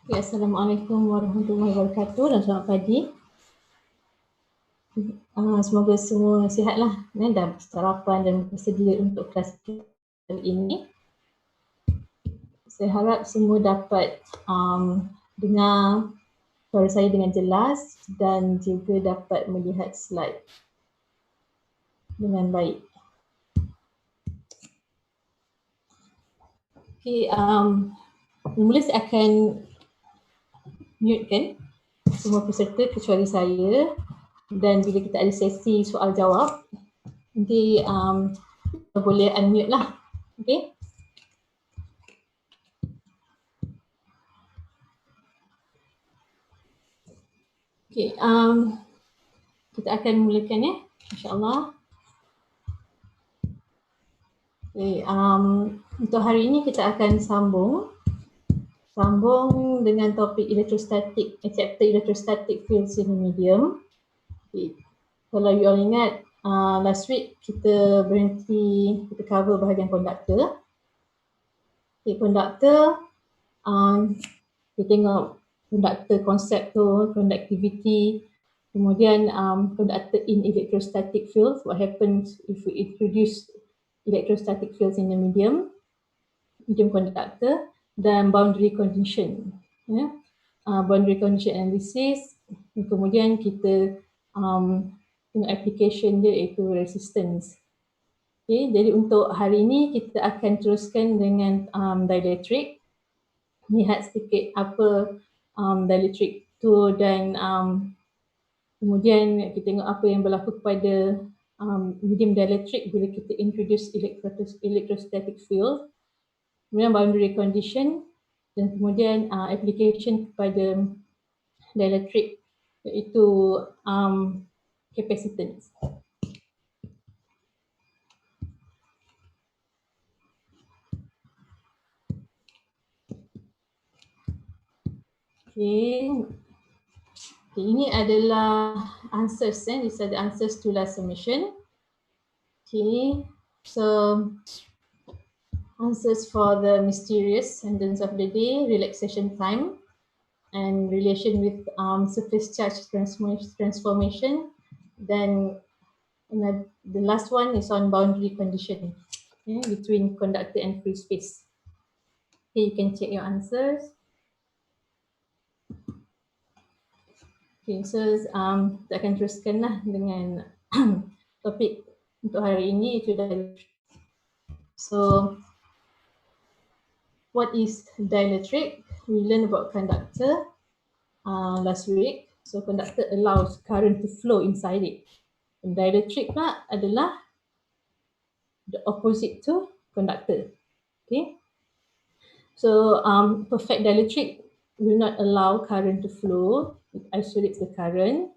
Ya, Assalamualaikum warahmatullahi wabarakatuh dan selamat pagi. Semoga semua sihatlah dan sarapan dan bersedia untuk kelas kali ini. Saya harap semua dapat dengar suara saya dengan jelas dan juga dapat melihat slide dengan baik. Okay, mula saya akan mutekan semua peserta kecuali saya, dan bila kita ada sesi soal jawab nanti boleh unmute lah. Okay. Okay, kita akan mulakan ya, insyaAllah. Okay, untuk hari ini kita akan sambung dengan topik elektrostatik, chapter electrostatic fields in the medium. Okay. Kalau you all ingat, last week kita cover bahagian konduktor. Okay, konduktor, kita tengok konduktor konsep tu, conductivity, kemudian konduktor in electrostatic fields, what happens if we introduce electrostatic fields in the medium conductor, dan boundary condition. Boundary condition analysis, kemudian kita tengok application dia iaitu resistance. Okay, jadi untuk hari ini kita akan teruskan dengan dielectric. Lihat sedikit apa dielectric tu, dan kemudian kita tengok apa yang berlaku kepada medium dielectric bila kita introduce electrostatic field, kemudian boundary condition, dan kemudian application kepada dielectric iaitu capacitance. Okay. Ini adalah answers, these are the answers to last submission. Okay, so answers for the mysterious sentence of the day, relaxation time, and relation with surface charge transformation. Then the last one is on boundary condition between conductor and free space. Okay, you can check your answers. Okay, so kita akan teruskan lah dengan topik untuk hari ini, itu dielectric. So, what is dielectric? We learned about conductor last week. So, conductor allows current to flow inside it. And dielectric pula adalah the opposite to conductor. Okay. So, perfect dielectric will not allow current to flow. It isolates the current.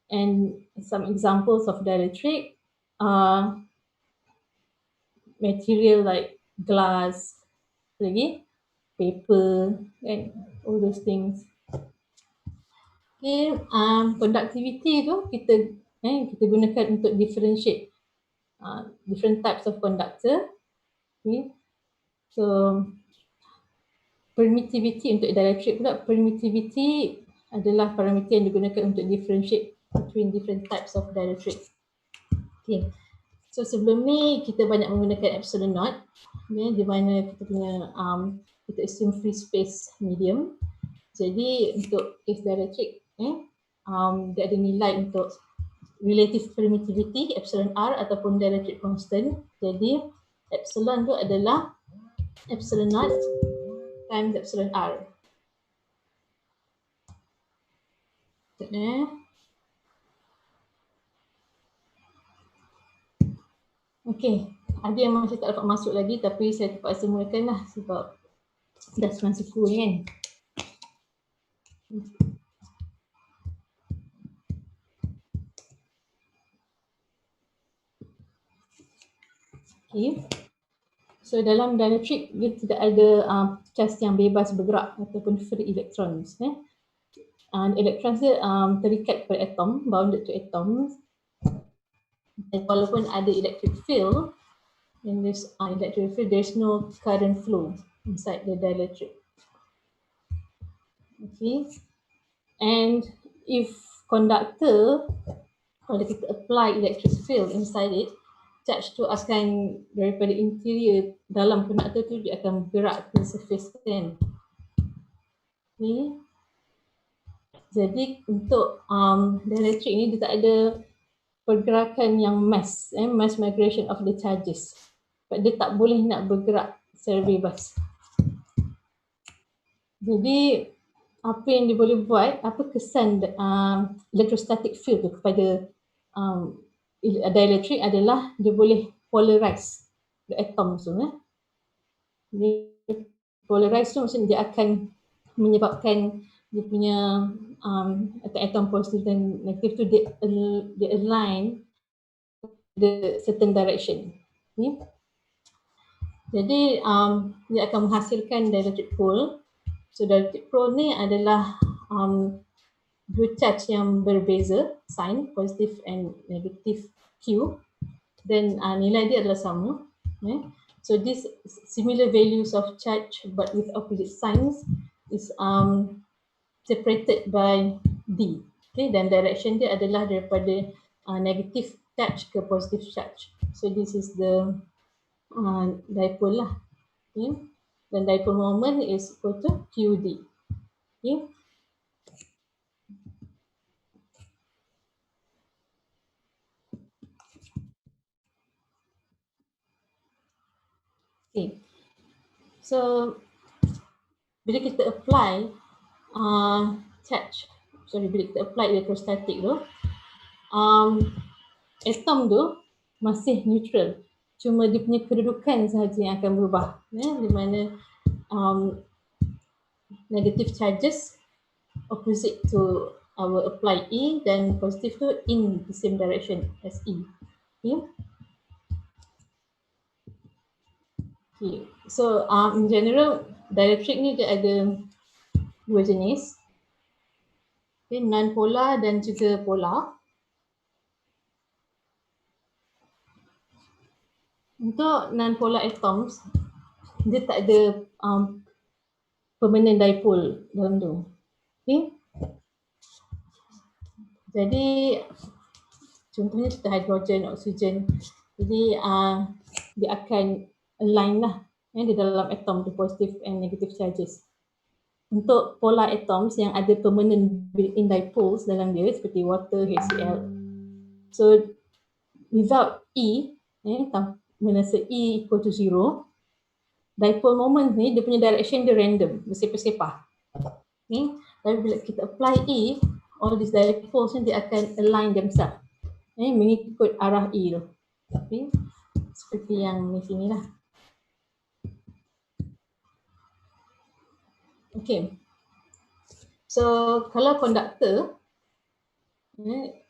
And some examples of dielectric are material like glass, paper, and all those things. Okay, conductivity tu kita gunakan untuk differentiate different types of conductor. Okay, so permittivity untuk dielectric pula, permittivity adalah parameter yang digunakan untuk differentiate between different types of dielectric. Okay, so sebelum ni kita banyak menggunakan epsilon naught, di mana kita punya kita assume free space medium. Jadi untuk case dielectric dia ada nilai untuk relative permittivity epsilon R ataupun dielectric constant. Jadi epsilon tu adalah epsilon naught times epsilon R. Okay, ada yang masih tak dapat masuk lagi tapi saya terpaksa mulakan lah sebab dah sembilan suku ni kan. Okay, so dalam dielectric dia tidak ada charge yang bebas bergerak ataupun free electrons. Electrons dia terikat pada atom, bounded to atoms. Dan walaupun ada electric field, in this electric field, there's no current flow inside the dielectric. Okay, and if conductor, kalau kita apply electric field inside it, charge tu akan daripada interior dalam conductor tu dia akan bergerak ke surface kan. Okay. Jadi untuk dielectric ni dia tak ada pergerakan yang mass migration of the charges. Sebab dia tak boleh nak bergerak secara bebas. Jadi apa yang dia boleh buat, apa kesan electrostatic field tu kepada dielectric adalah dia boleh polarize the atoms tu. Dia polarize tu maksudnya dia akan menyebabkan dia punya atom positif dan negatif tu dia align the certain direction. Okay. Jadi dia akan menghasilkan dielectric pole. So dielectric pole ni adalah dua charge yang berbeza, sign positif and negatif Q, dan nilai dia adalah sama. So these similar values of charge but with opposite signs is separated by D. Okay, dan direction dia adalah daripada negative charge ke positive charge. So this is the dipole lah. Okay. Dan dipole moment is equal to QD. Okay. Okay. So bila kita apply bila kita apply electrostatic tu, atom tu masih neutral. Cuma dia punya kedudukan sahaja yang akan berubah. Di mana negative charges opposite to our applied E dan positive tu in the same direction as E. Okay. Okay. So in general dielectric ni dia ada dua jenis. Okay, non-polar dan juga polar. Untuk non-polar atoms, dia tak ada permanent dipole dalam tu. Okay. Jadi contohnya kita hidrogen, oksigen. Jadi dia akan align lah di dalam atom tu, positive and negative charges. Untuk polar atoms yang ada permanent built-in dipoles dalam dia seperti water, HCl. So without E, masa E equal to 0, dipole moment ni dia punya direction dia random, bersepah-sepah. Okay. Tapi bila kita apply E, all these dipoles ni dia akan align themselves mengikut arah E tu. Okay. Seperti yang di sini lah. Okay. So kalau conductor,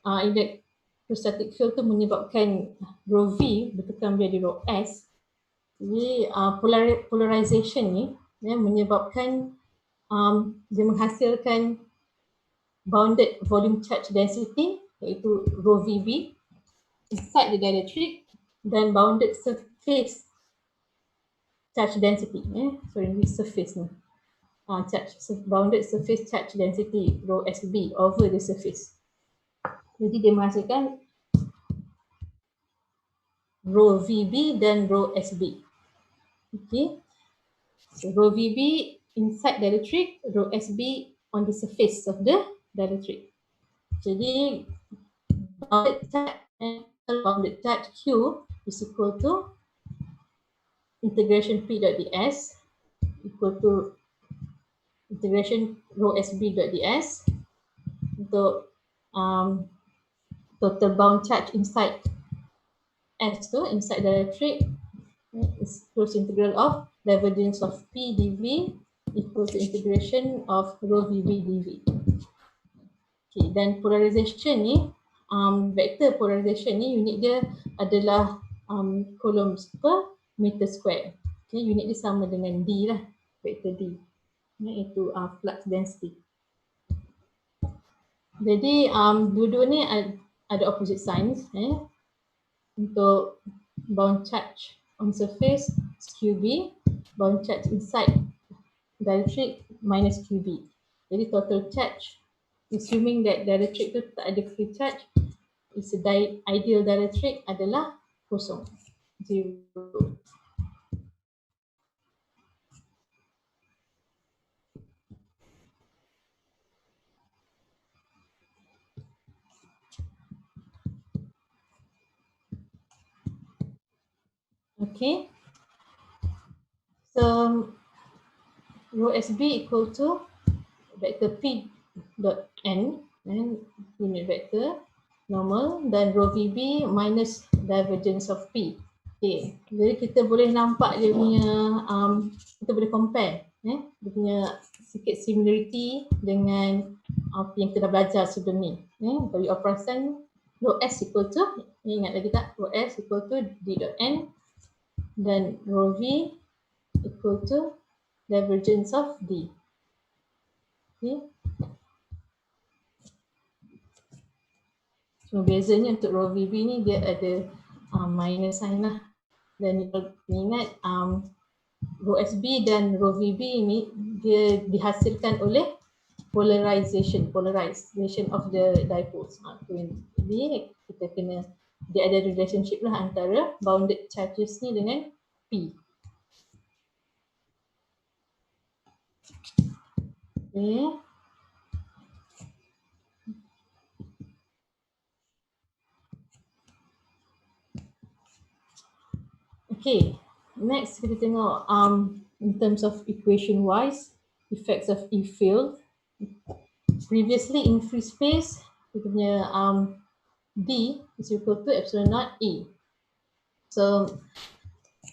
electrostatic field tu menyebabkan rho V bertekan menjadi rho S. Jadi polarization ni menyebabkan dia menghasilkan bounded volume charge density iaitu rho VB inside the dielectric dan bounded surface charge density. This surface ni. Bounded surface charge density rho SB over the surface. Jadi dia menghasilkan rho VB dan rho SB. Okay. So rho VB inside dielectric, rho SB on the surface of the dielectric. Jadi bounded charge Q is equal to integration P dot ds equal to integration rho SB dot ds untuk total bound charge inside S tu, inside dielectric, is close integral of divergence of P dV equal to integration of rho VB dV. Okay, dan polarization ni, vector polarization ni unit dia adalah coulombs per meter square. Okay, unit dia sama dengan D lah, vector D. Itu flux density. Jadi dua-dua ni ada opposite signs. Untuk bound charge on surface QB, bound charge inside dielectric minus QB. Jadi total charge, assuming that dielectric tu tak ada free charge, is a ideal dielectric adalah kosong, 0. Okay, so rho SB equal to vector P dot N, unit vector normal, dan rho VB minus divergence of P. Okay, jadi kita boleh nampak dia punya, kita boleh compare dia punya sikit similarity dengan apa yang kita dah belajar sebelum ni. Bagi you perasan, rho S equal to, ingat lagi tak? Rho S equal to D dot N dan rho V equal to divergence of D. Okay. So bezanya untuk rho VB ni dia ada minus sign lah. Dan ingat rho SB dan rho VB ni dia dihasilkan oleh polarization of the dipoles. Jadi kita kena, dia ada relationship lah antara bounded charges ni dengan P. Okay. Okay, next kita tengok in terms of equation wise, effects of E field. Previously in free space, kita punya D is equal to epsilon naught E. So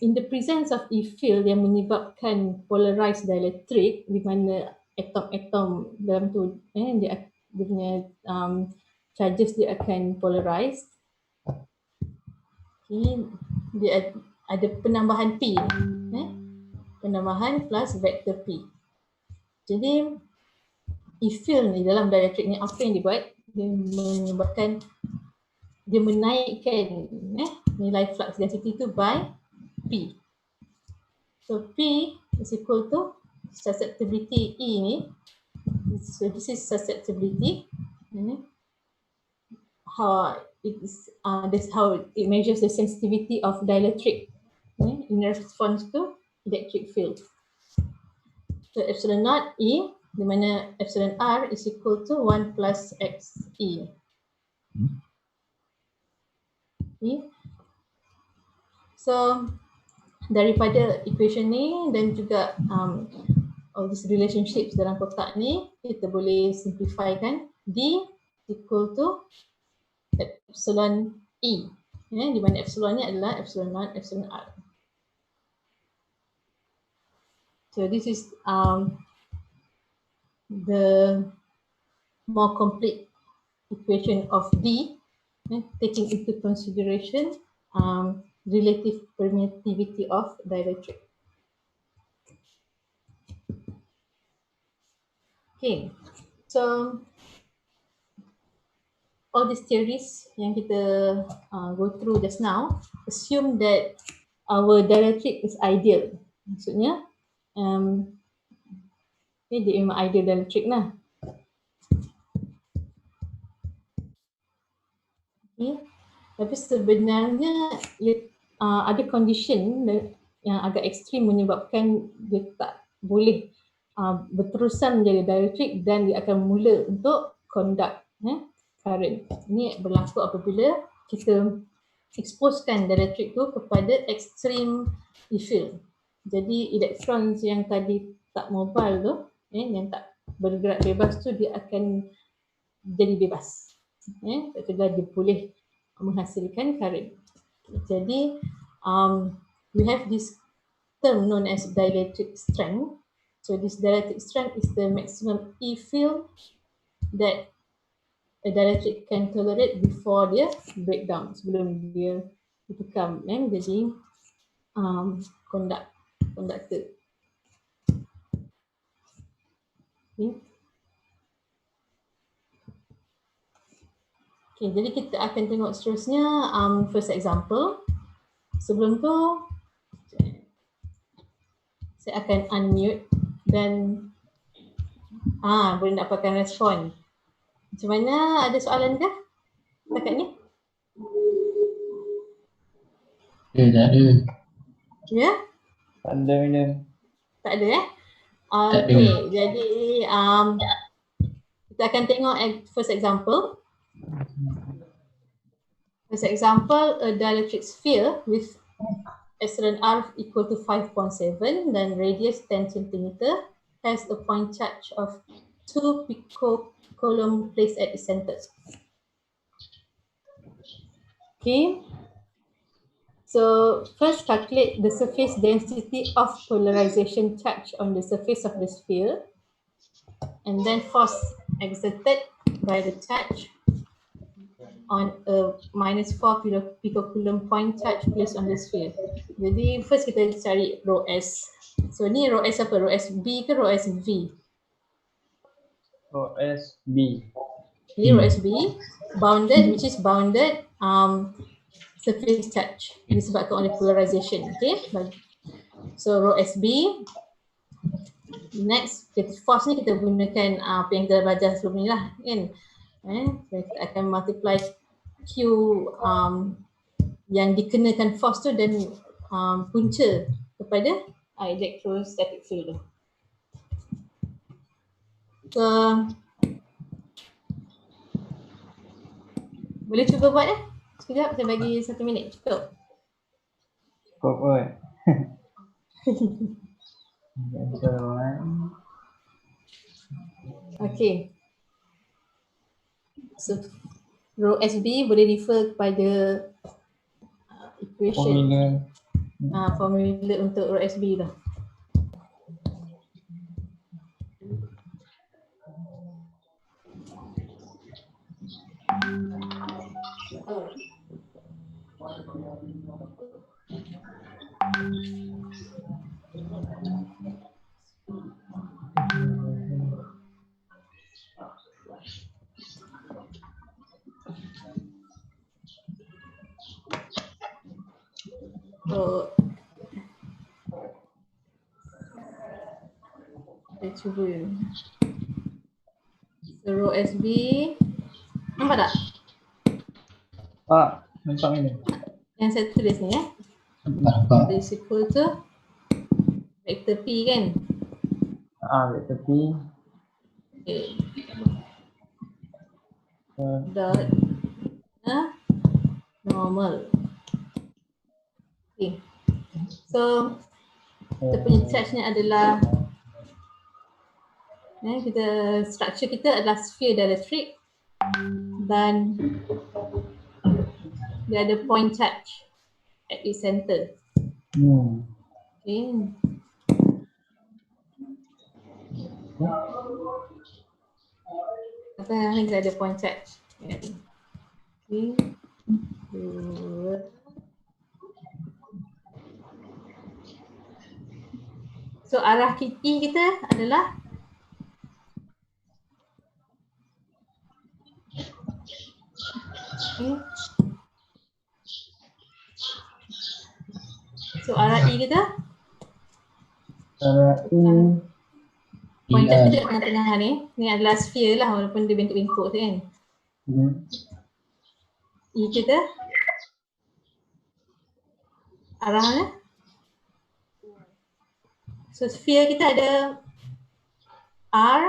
in the presence of E field yang menyebabkan polarized dielectric, di mana atom-atom dalam tu dia punya charges dia akan polarized. Okay, dia ada penambahan P, penambahan plus vector P. Jadi E field ni dalam dielectric ni apa yang dia buat? Dia menyebabkan, dia menaikkan nilai flux density tu by P. So P is equal to susceptibility E ni. So this is susceptibility. How it is, this how it measures the sensitivity of dielectric in response to electric field. So epsilon naught E, di mana epsilon R is equal to 1 plus XE. Okay. So daripada equation ni dan juga all these relationships dalam kotak ni, kita boleh simplifykan. D equal to epsilon E, di mana epsilon ni adalah epsilon naught epsilon R. So this is the more complete equation of D, taking into consideration relative permittivity of dielectric. Okay, so all these theories yang kita go through just now assume that our dielectric is ideal. Maksudnya dia memang ideal dielectric lah. Okay. Tapi sebenarnya ada condition yang agak ekstrim menyebabkan dia tak boleh berterusan menjadi dielectric dan dia akan mula untuk conduct current. Ini berlaku apabila kita exposekan dielectric tu kepada extreme E field. Jadi elektron yang tadi tak mobile tu, yang tak bergerak bebas tu, dia akan jadi bebas. Ketika dia boleh menghasilkan current. Jadi we have this term known as dielectric strength. So this dielectric strength is the maximum E field that a dielectric can tolerate before dia breakdown, sebelum dia become jadi conductor. Okay. Okay, jadi kita akan tengok seterusnya first example. Sebelum tu saya akan unmute dan boleh dapatkan respon. Macam mana, ada soalan ke setakat ni? Tak ada. Ya? Tak ada minum. Tak ada Tak ada. Okay, jadi kita akan tengok first example. First example, a dielectric sphere with epsilon r equal to 5.7 dan radius 10 cm has a point charge of 2 picocoulomb placed at its center. Okay. So first calculate the surface density of polarization charge on the surface of the sphere, and then force exerted by the charge on a -4 picocoulomb point charge placed on the sphere. Jadi first kita cari rho S. So ni rho S apa? Rho S B ke rho S V? Rho S B. Ni rho S B bounded, which is bounded surface charge disebabkan oleh polarization. Okay, so rho S B. Next, force ni kita gunakan apa yang kita belajar sebelum ni lah kan. So kita akan multiply Q yang dikenakan force tu dan punca kepada electrostatic field tu. So boleh cuba buat sekejap, saya bagi 1 minit, cukup? Cukup kot. Okay. So rho SB boleh refer kepada equation formula untuk rho SB tu. So saya cuba. So rho SB nampak tak? Nampak ni. Yang saya tulis ni Nampak. is equal to vector P kan? Vector P. Okay. Dot normal. Okay. So kita punya charge ni adalah structure kita adalah sphere dielectric dan dia ada point charge at its center. Okay. Apa yang kita ada point charge? Okay. So arah KT kita adalah so arah E kita point charge kita kat tengah ni. Ni adalah sphere lah walaupun dia bentuk-bentuk tu kan. E kita arah mana? So sphere kita ada R,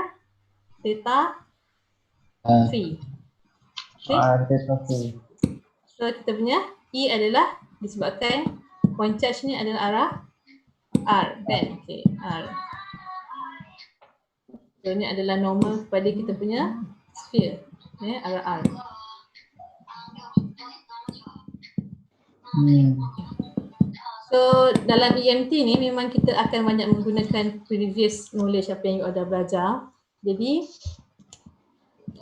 theta, phi. Okay. R, theta, phi. So kita punya E adalah disebabkan point charge ni adalah arah R kan? Okay, R. So ni adalah normal kepada kita punya sphere. Arah R. So dalam EMT ni memang kita akan banyak menggunakan previous knowledge apa yang you dah belajar. Jadi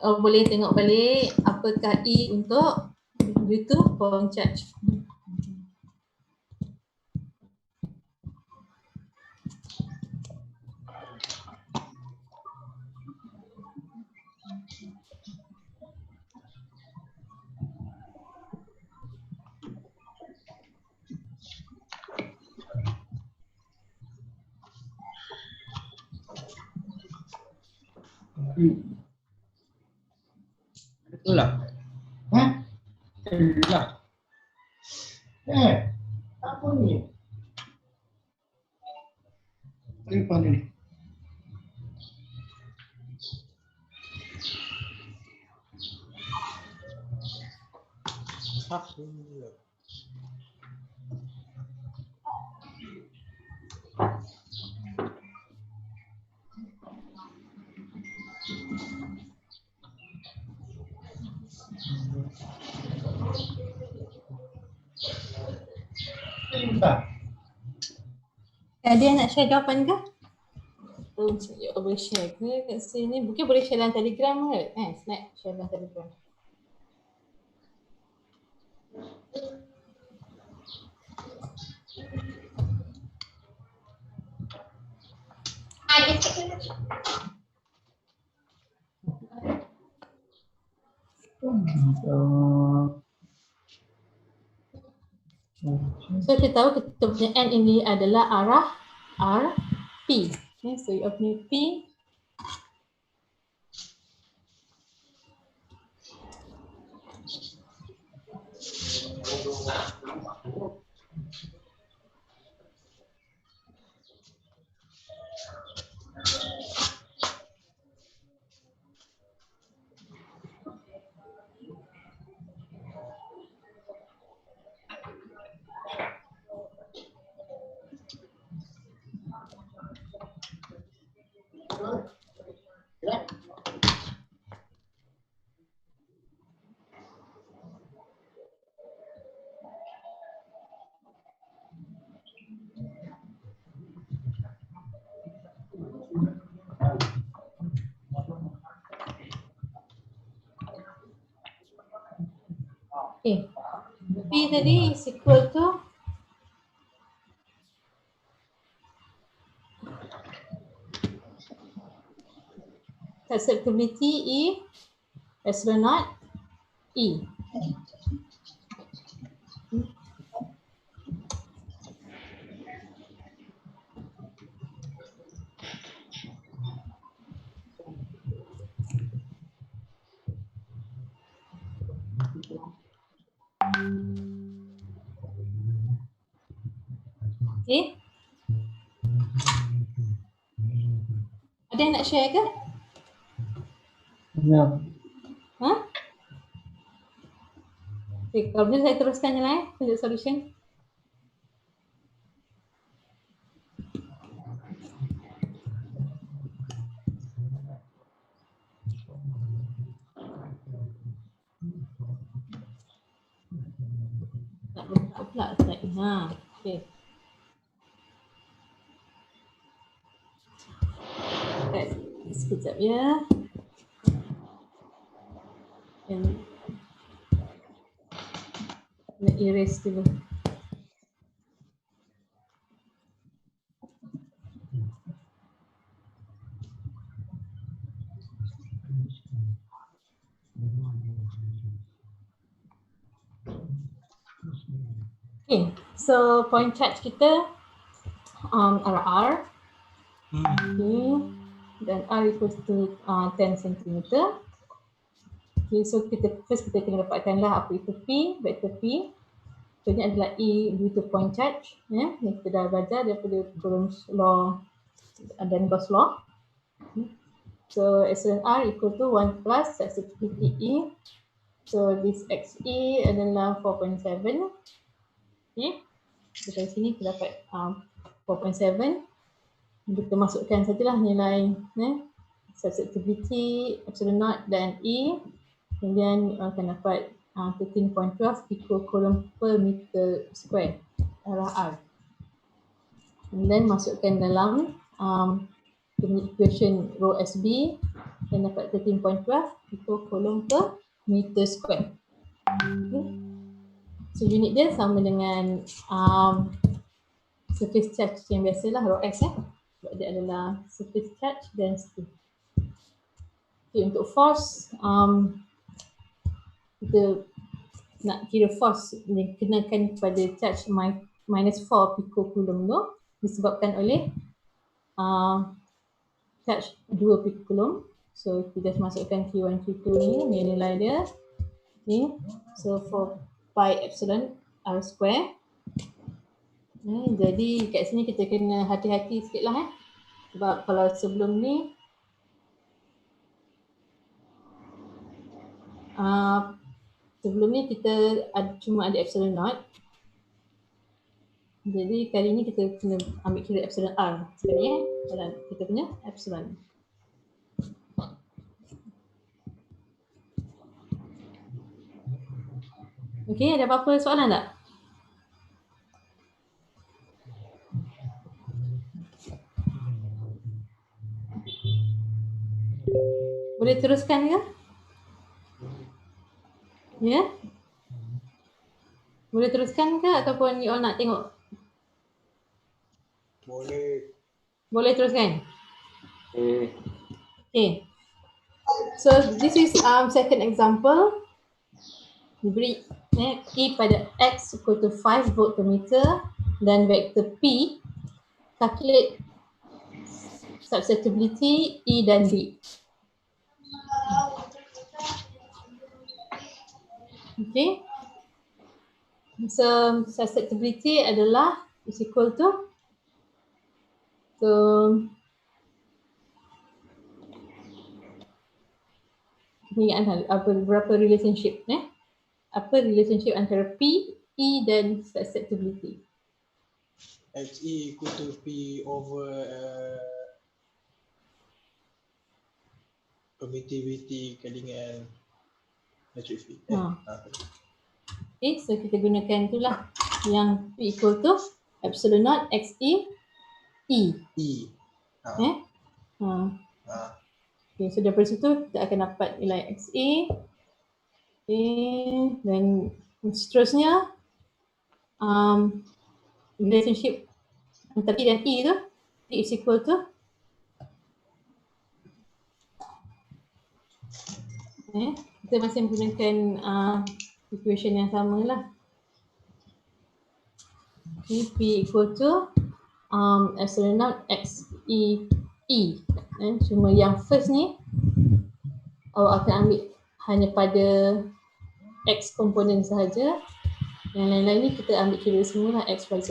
boleh tengok balik apakah E untuk due to point charge. Betul lah. Hah? Betul lah. Apa ni? Apa ni? Ada yang nak share jawapan ke? Boleh share ke kat sini? Mungkin boleh share dalam Telegram ke? Snap share dalam Telegram. So kita tahu kita punya N ini adalah arah P. Okay, so you punya P P tadi is equal to susceptibility E epsilon naught E. Okay. Ada yang nak share ke? Ya. Okay, kalau boleh saya teruskan je lah tunjuk solution. Nak buka pula slide. Okay. Okay, sekejap ya. Nak erase dulu. Okay, so point charge kita arah R. Okay, dan R equals to 10 cm. Okay, so kita kena dapatkanlah apa itu P, vektor P. So ini adalah E due to point charge. Ya, yang kita dah belajar daripada Coulomb's law dan Gauss law. So epsilon R equal to 1 plus susceptibility E. So this XE adalah 4.7. Okay, dari sini kita dapat 4.7. Kita masukkan sajalah nilai susceptibility, epsilon naught dan E. Kemudian akan dapat 13.12 picocoulomb per meter square arah R. Kemudian masukkan dalam equation rho SB dan dapat 13.12 picocoulomb per meter square. Okay. So unit dia sama dengan surface charge yang biasalah rho S sebab dia adalah surface charge density. Okay, untuk force kita nak kira force dikenakan kepada charge minus 4 picocoulomb tu disebabkan oleh charge 2 picocoulomb So kita masukkan Q1, Q2 ni nilai dia ni. So 4 pi epsilon R square. Jadi kat sini kita kena hati-hati sikit lah sebab kalau sebelum ni kita cuma ada epsilon naught. Jadi kali ni kita kena ambil kira epsilon R sekali dalam kita punya epsilon. Okey, ada apa-apa soalan tak? Boleh teruskan ke? Ya? Boleh teruskan ke ataupun you all nak tengok? Boleh. Boleh teruskan? Okay. So this is second example. Diberi E pada X equal to 5 volt per meter dan vektor P, calculate susceptibility E dan D. Okay. So susceptibility adalah is equal to ni berapa relationship apa relationship antara P, E dan susceptibility? XE equal to P over permittivity kali dengan electric field. Okay, so kita gunakan itulah yang P equal to epsilon naught XE E. Okay, so daripada situ kita akan dapat nilai XE. Okay, dan seterusnya relationship antara P dan E tu P is equal to kita masih menggunakan equation yang sama lah. Okay, P equal to epsilon naught XE E. Cuma yang first ni awak akan ambil hanya pada X komponen sahaja. Yang lain-lain ni kita ambil kira semua lah X, Y, Z.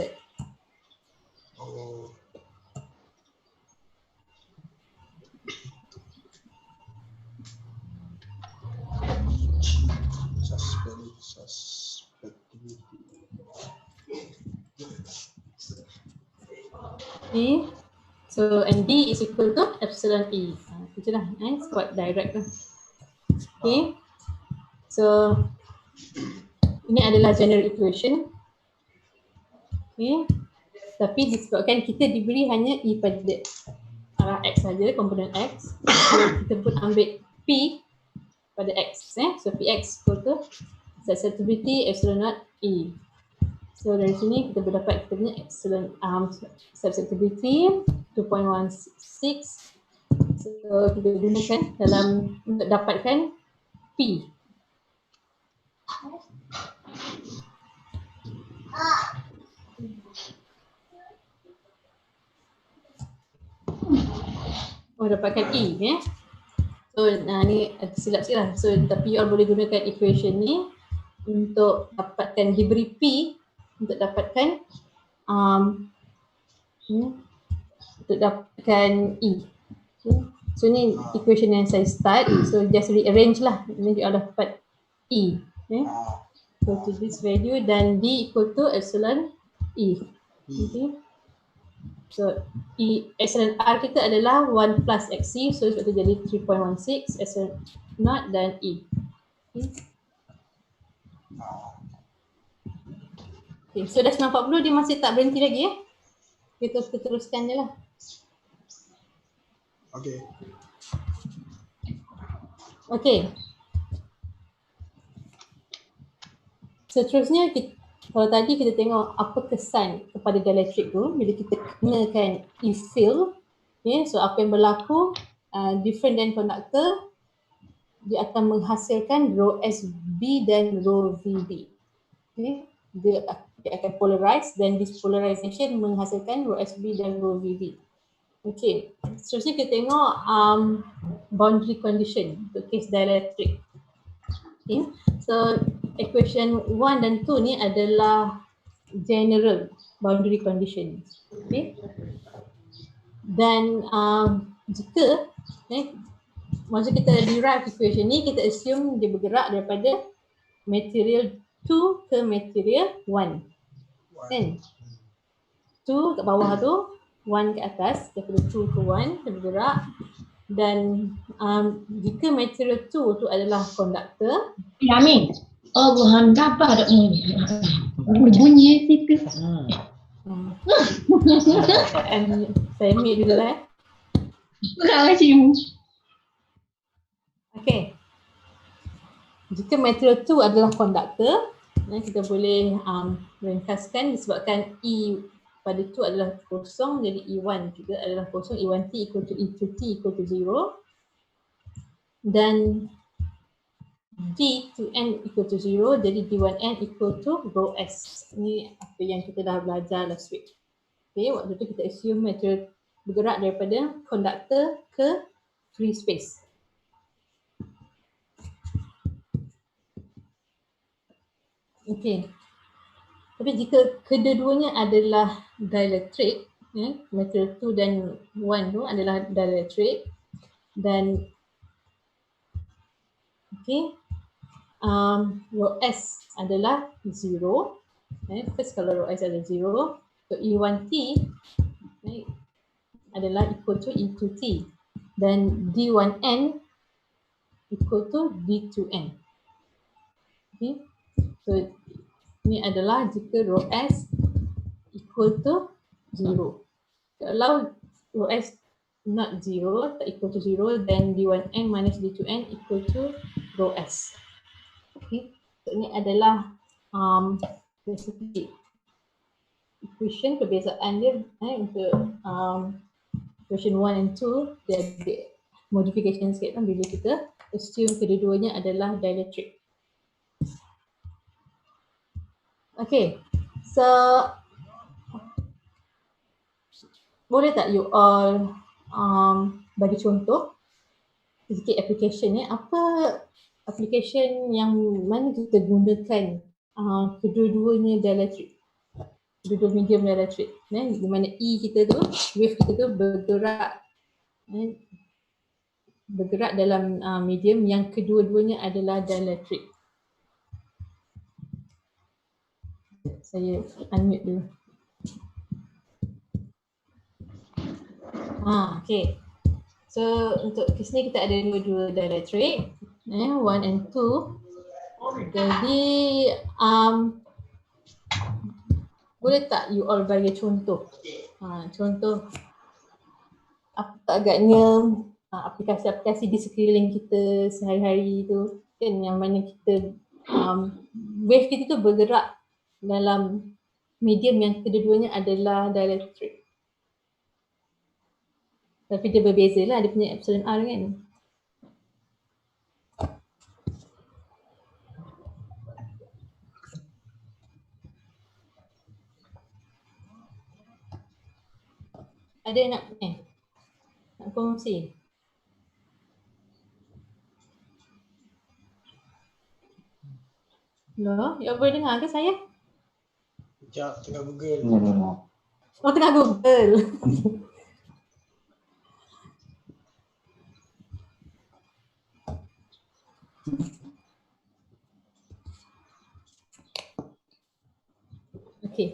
Okay. So and D is equal to epsilon E. Itu lah, quite direct lah. Okay. So ini adalah general equation. Okay. Tapi disebabkan kita diberi hanya E pada arah X saja, komponen X. So kita pun ambil P pada X. So Px equal to susceptibility epsilon naught E. So dari sini kita berdapat kita punya epsilon susceptibility 2.16. So kita gunakan dalam untuk dapatkan P. Dapatkan E So ni silap sikit lah. So tapi you all boleh gunakan equation ni untuk dapatkan diberi P untuk dapatkan E. Okay. So ni equation yang saya start. So just rearrange lah. Then you all dapat E. Okay. So to this value dan D equal to epsilon E. Okay. So epsilon R kita adalah 1 plus XC. So sebab tu jadi 3.16 epsilon naught dan E. Okay. Okay, so dah 9.40 dia masih tak berhenti lagi Kita teruskan je lah. Okay. Seterusnya kalau tadi kita tengok apa kesan kepada dielectric tu bila kita kenakan E field. Okay, so apa yang berlaku different than conductor dia akan menghasilkan rho SB dan rho VB. Okay. Dia akan polarize dan this polarization menghasilkan rho SB dan rho VB. Okay, seterusnya kita tengok boundary condition untuk case dielectric. Okay, so equation 1 dan 2 ni adalah general boundary condition. Okay, dan jika maksud kita derive equation ni, kita assume dia bergerak daripada material 2 ke material 1 kan. 2 kat bawah tu, 1 ke atas, daripada 2 ke 1 dia bergerak. Dan jika material 2 tu adalah conductor. Amin. Allahan gabah ada bunyi situ. And saya mute dulu Bukan macam. Okay. Jika material 2 adalah conductor, kita boleh ringkaskan disebabkan E pada 2 adalah kosong, jadi E1 juga adalah kosong. E1T equal to E2T equal to 0. Dan D2N equal to 0, jadi D1N equal to rho S. Ini apa yang kita dah belajar last week. Okay, waktu tu kita assume material bergerak daripada conductor ke free space. Okay. Tapi jika kedua-duanya adalah dielectric, material 2 dan 1 tu adalah dielectric, dan okay, rho S adalah 0. First kalau rho S adalah 0, so E1T adalah equal to E2T, dan D1N equal to D2N. Okay, so ini adalah jika rho S equal to 0. Kalau rho S not 0, tak equal to 0, then D1N minus D2N equal to rho S. Okay, so ini adalah basically equation, perbezaan dia untuk equation 1 and 2, dia ada modification sikit kan bila kita assume kedua-duanya adalah dielectric. Okay, so boleh tak you all bagi contoh sedikit application ni, apa application yang mana kita gunakan kedua-duanya dielectric, kedua-dua medium dielectric, di mana E kita tu, wave kita tu bergerak dalam medium yang kedua-duanya adalah dielectric. Saya unmute dulu. Okay. So untuk kes ni kita ada dua-dua dielectric, 1 and 2. Jadi boleh tak you all bagi contoh? Contoh apa agaknya aplikasi-aplikasi di sekeliling kita sehari-hari tu kan, yang mana kita wave kita tu bergerak dalam medium yang kedua-duanya adalah dielectric. Tapi dia berbeza lah, dia punya epsilon R kan. Ada nak kongsi? Hello, you boleh dengar ke saya? Sekejap, tengah Google. Oh, tengah Google. Okay.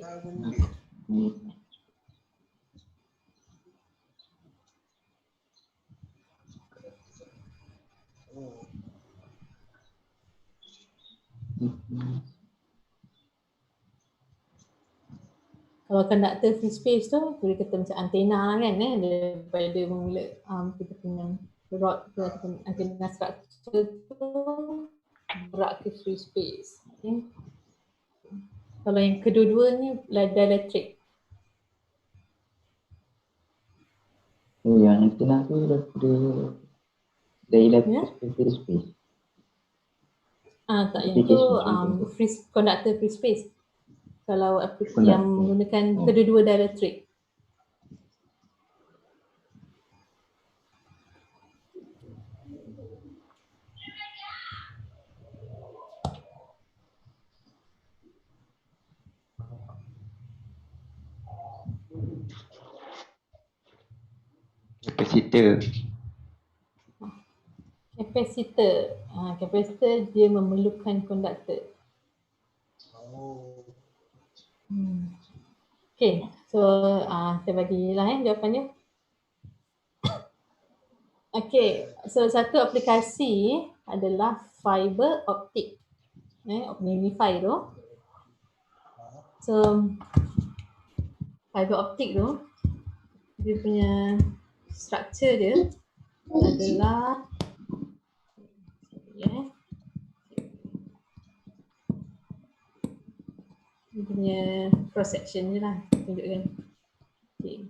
Kalau conductor free space tu boleh kata macam antena kan, daripada mula kita punya rod tu ataupun antena structure tu berak ke free space. Okay. Kalau yang kedua-duanya dielectric. Yang antena tu daripada dielectric free space. Tak, yang tu conductor free space. Kalau yang menggunakan kedua-dua dielectric. Capacitor. Capacitor dia memerlukan konduktor. Oh. Okay, so saya bagilah jawapannya. Okay, so satu aplikasi adalah fiber optik. Unify tu. So fiber optik tu, dia punya structure dia adalah dia punya cross section je lah, tunjukkan. Okay.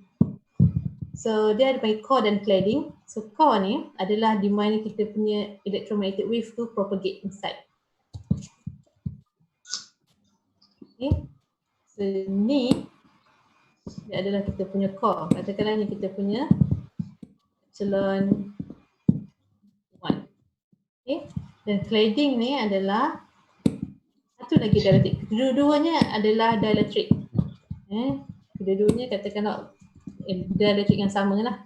So dia ada panggil core dan cladding. So core ni adalah di mana kita punya electromagnetic wave tu propagate inside. Okay. So ni dia adalah kita punya core. Katakanlah ni kita punya epsilon 1. Okay. Dan cladding ni adalah satu lagi dielectric. Kedua-duanya adalah dielectric. Kedua-duanya katakanlah dielectric yang sama lah.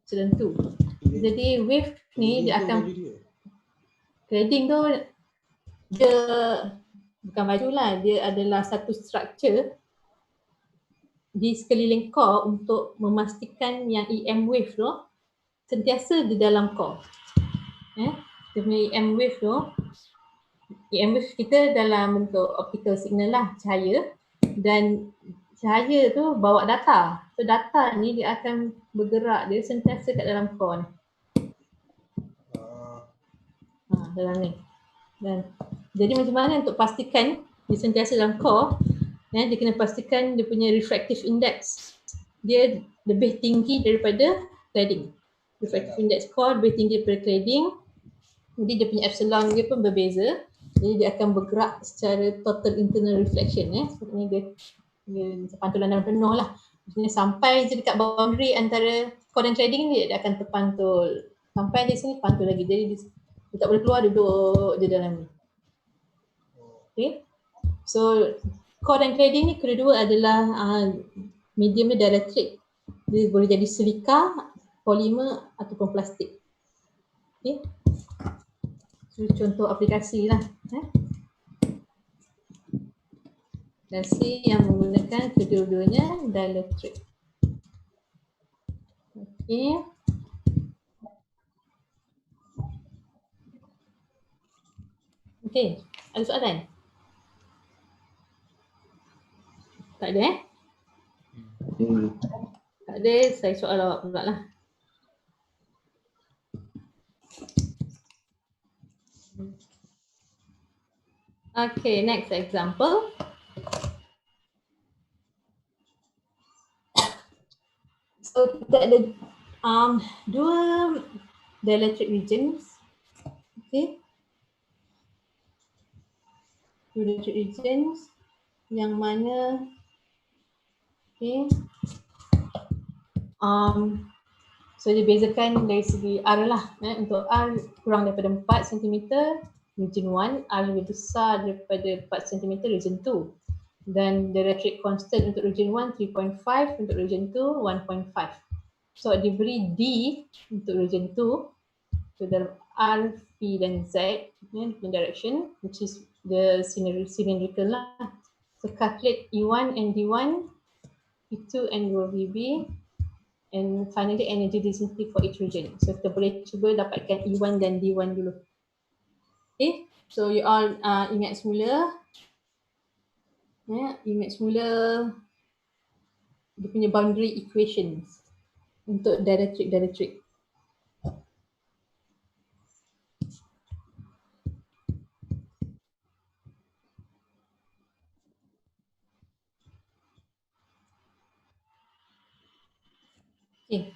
Epsilon 2. Jadi wave ni dia akan cladding tu dia bukan baju lah, dia adalah satu structure di sekeliling core untuk memastikan yang EM wave tu sentiasa di dalam core. Kita punya EM wave tu, EM wave kita dalam bentuk optical signal lah, cahaya, dan cahaya tu bawa data. So data ni dia akan bergerak, dia sentiasa kat dalam core ni. Dalam ni. Dan jadi macam mana untuk pastikan dia sentiasa dalam core, dia kena pastikan dia punya refractive index dia lebih tinggi daripada cladding. Refractive index core lebih tinggi daripada cladding. Jadi dia punya epsilon dia pun berbeza. Jadi dia akan bergerak secara total internal reflection. Sebenarnya dia pantulan dalam penuh lah. Maksudnya sampai je dekat boundary antara core dan cladding dia akan terpantul. Sampai di sini pantul lagi. Jadi dia tak boleh keluar, duduk je dalam ni. Okay. So core dan cladding ni kedua-dua adalah medium dia dielectric. Dia boleh jadi silika, polimer ataupun plastik. Okay. So, contoh aplikasi lah. Aplikasi yang menggunakan kedua-duanya dielectric. Okay. Okay, ada soalan? Tak ada Tak ada, saya soal awak pula lah. Okay, next example. So kita ada dua dielectric regions. Okay. Dua dielectric regions yang mana so dibezakan dari segi R lah. Untuk R kurang daripada 4 cm region 1, R lebih besar daripada 4 cm region 2. Dan dielectric constant untuk region 1 3.5, untuk region 2 1.5. So diberi D untuk region 2. So dalam R, P dan Z direction, which is the cylindrical lah. So calculate E1 and D1, E2 and VB, and finally energy density for each region. So kita boleh cuba dapatkan E1 dan D1 dulu. Okay, so you all ingat semula dia punya boundary equations untuk dielectric. Okay.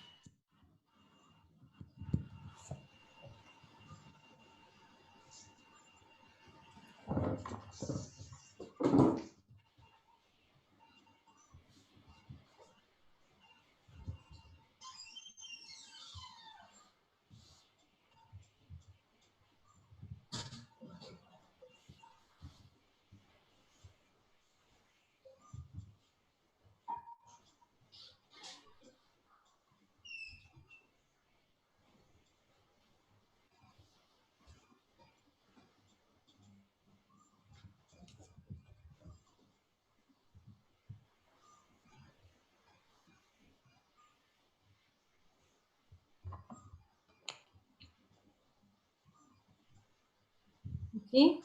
Okay.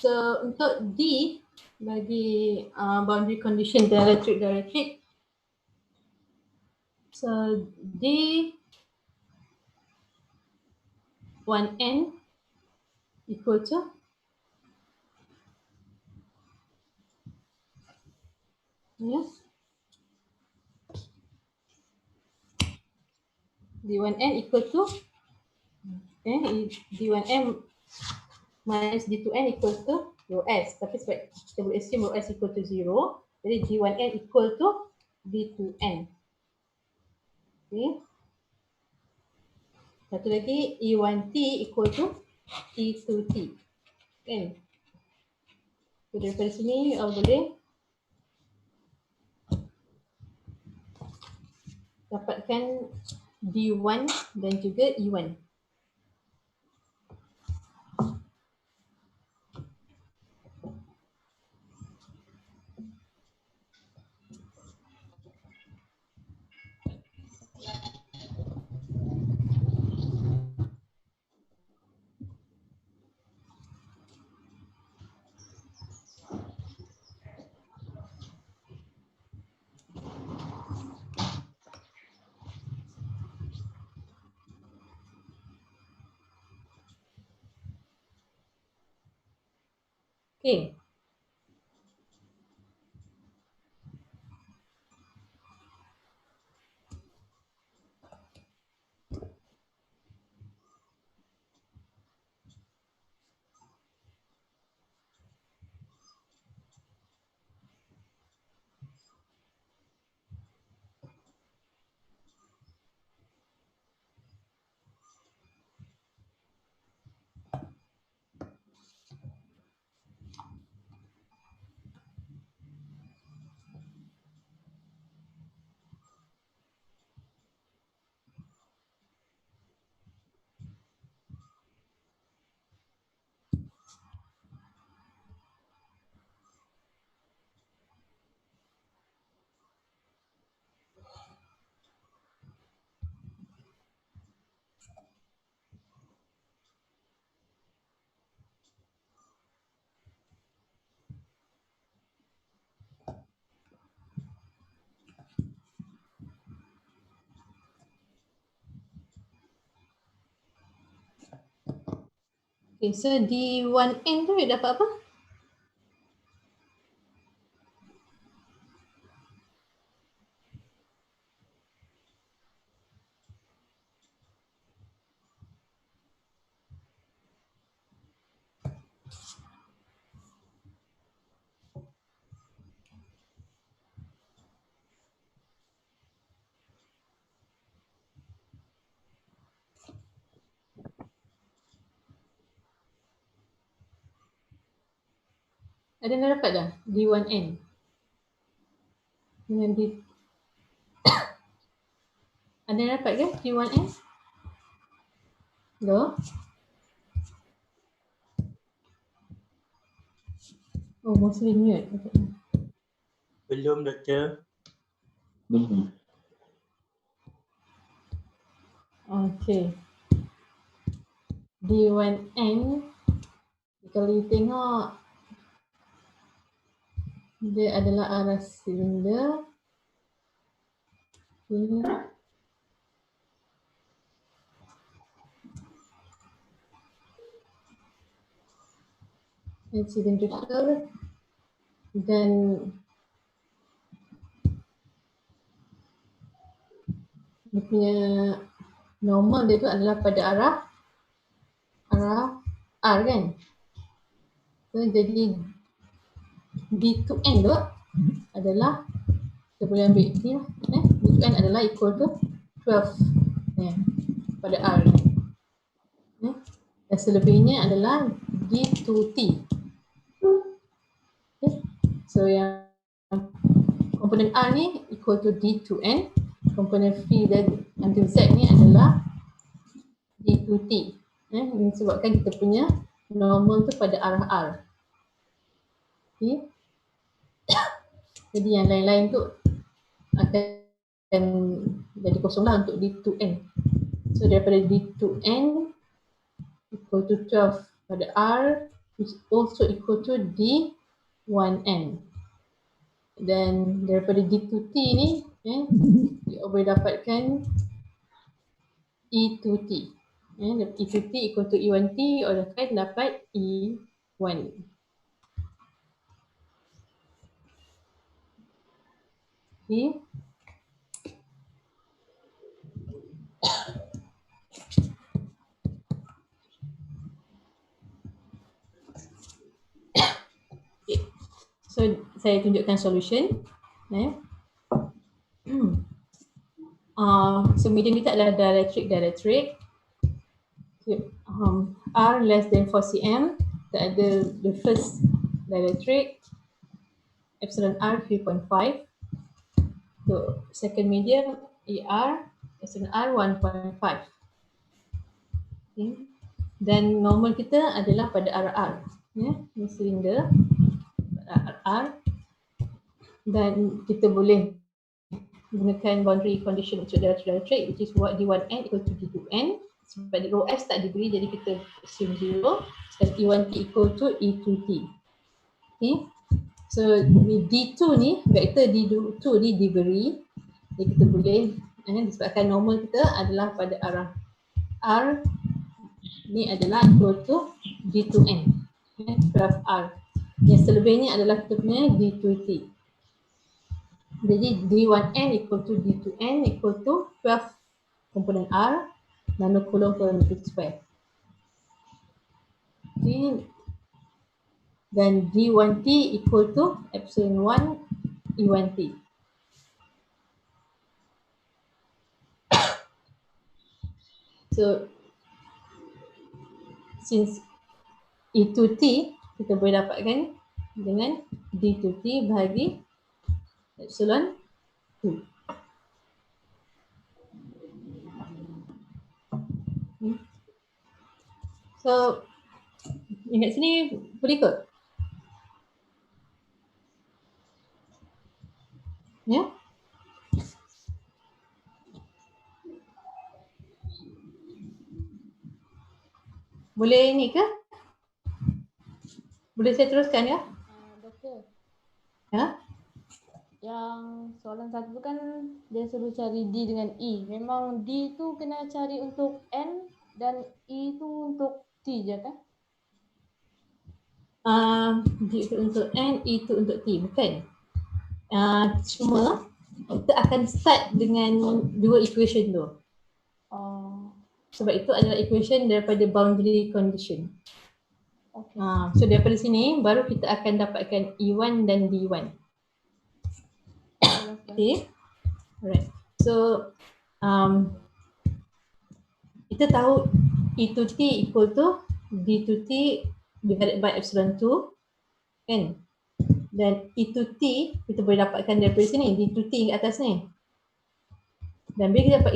So untuk D bagi boundary condition dielectric. So D1N equal to D1N equal to D1M minus D2N equal to rho S. Tapi sebab kita boleh assume rho S equal to 0, jadi D1N equal to D2N. Okay. Satu lagi E1T equal to E2T. Kan? So daripada sini boleh dapatkan D1 dan juga E1. Okay. Okay, so D1N tu dia dapat apa? Ada yang dapat dah? D1N. Dengan D... Ada yang dapat ke D1N? Hello? Oh, mostly mute. Belum, Doktor. Belum. Okay. D1N, kalau you tengok, dia adalah arah silinder. Cylindrical dan dia punya normal dia tu adalah pada arah R kan. So jadi D2N tu adalah, kita boleh ambil ni lah, D2N adalah equal to 12 pada R ni. Dan selebihnya adalah D2T. Okay. So yang komponen R ni equal to D2N, komponen V dan until Z ni adalah D2T. Ini sebabkan kita punya normal tu pada arah R. Okay. Jadi yang lain-lain tu akan jadi kosong lah untuk D2N. So daripada D2N equal to 12 pada R, is also equal to D1N. Dan daripada D2T ni, kita boleh dapatkan E2T. E2T equal to E1T, orang akan dapat E1. Okay. So saya tunjukkan solution. So medium kita adalah dielectric. R less than 4 cm. Kita ada the first dielectric, epsilon R 3.5. So second medium, ER, epsilon R 1.5. Okay. Dan normal kita adalah pada arah R. Ini silinder pada arah R. Dan kita boleh gunakan boundary condition untuk dielectric, which is what D1N equal to D2N. Sebab rho S tak diberi, jadi kita assume 0. Dan E1T equal to E2T. Okay. So D2 ni, vektor D2 ni diberi. Jadi kita boleh, disebabkan normal kita adalah pada arah R, ni adalah equal to D2N. Graf R. Yang selebihnya adalah kita punya D2T. Jadi D1N equal to D2N equal to 12 komponen R nanocoulomb per meter square. Okay. Dan D1T equal to epsilon 1 E1T. So since E2T kita boleh dapatkan dengan D2T bahagi epsilon 2. So ingat sini boleh ke? Ya? Boleh ni ke? Boleh saya teruskan ya? Doktor, Ya? yang soalan satu tu kan dia suruh cari D dengan E. Memang D tu kena cari untuk N dan E tu untuk T je kan? D itu untuk N, E itu untuk T, bukan? Cuma kita akan start dengan dua equation tu. Sebab itu adalah equation daripada boundary condition. Okay. So daripada sini baru kita akan dapatkan E1 dan D1. Okay. Alright. So kita tahu E2T equal to D2T divided by epsilon 2 kan? Dan E2T kita boleh dapatkan daripada sini, D2T kat atas ni. Dan bila kita dapat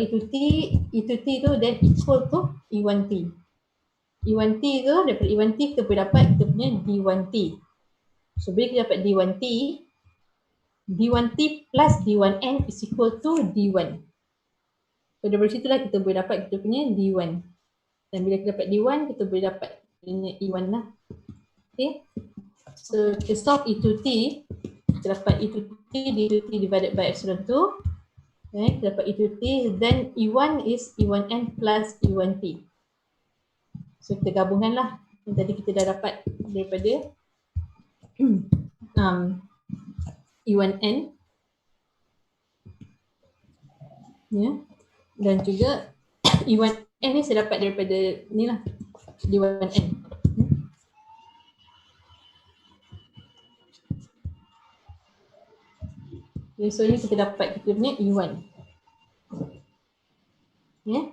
E2T tu then equal to E1T. E1T tu, daripada E1T kita boleh dapat kita punya D1T. So bila kita dapat D1T plus D1N is equal to D1. So daripada situlah kita boleh dapat kita punya D1. Dan bila kita dapat D1, kita boleh dapat punya E1 lah. Okay. So to solve E2T, kita dapat E2T D2T divided by epsilon 2. Okay, kita dapat E2T, then E1 is E1N plus E1T. So kita gabungkanlah. Yang tadi kita dah dapat daripada E1N. Ya. Dan juga E1N ni saya dapat daripada ni lah, D1N. Okay, so ni kita dapat kita punya E1. Ya.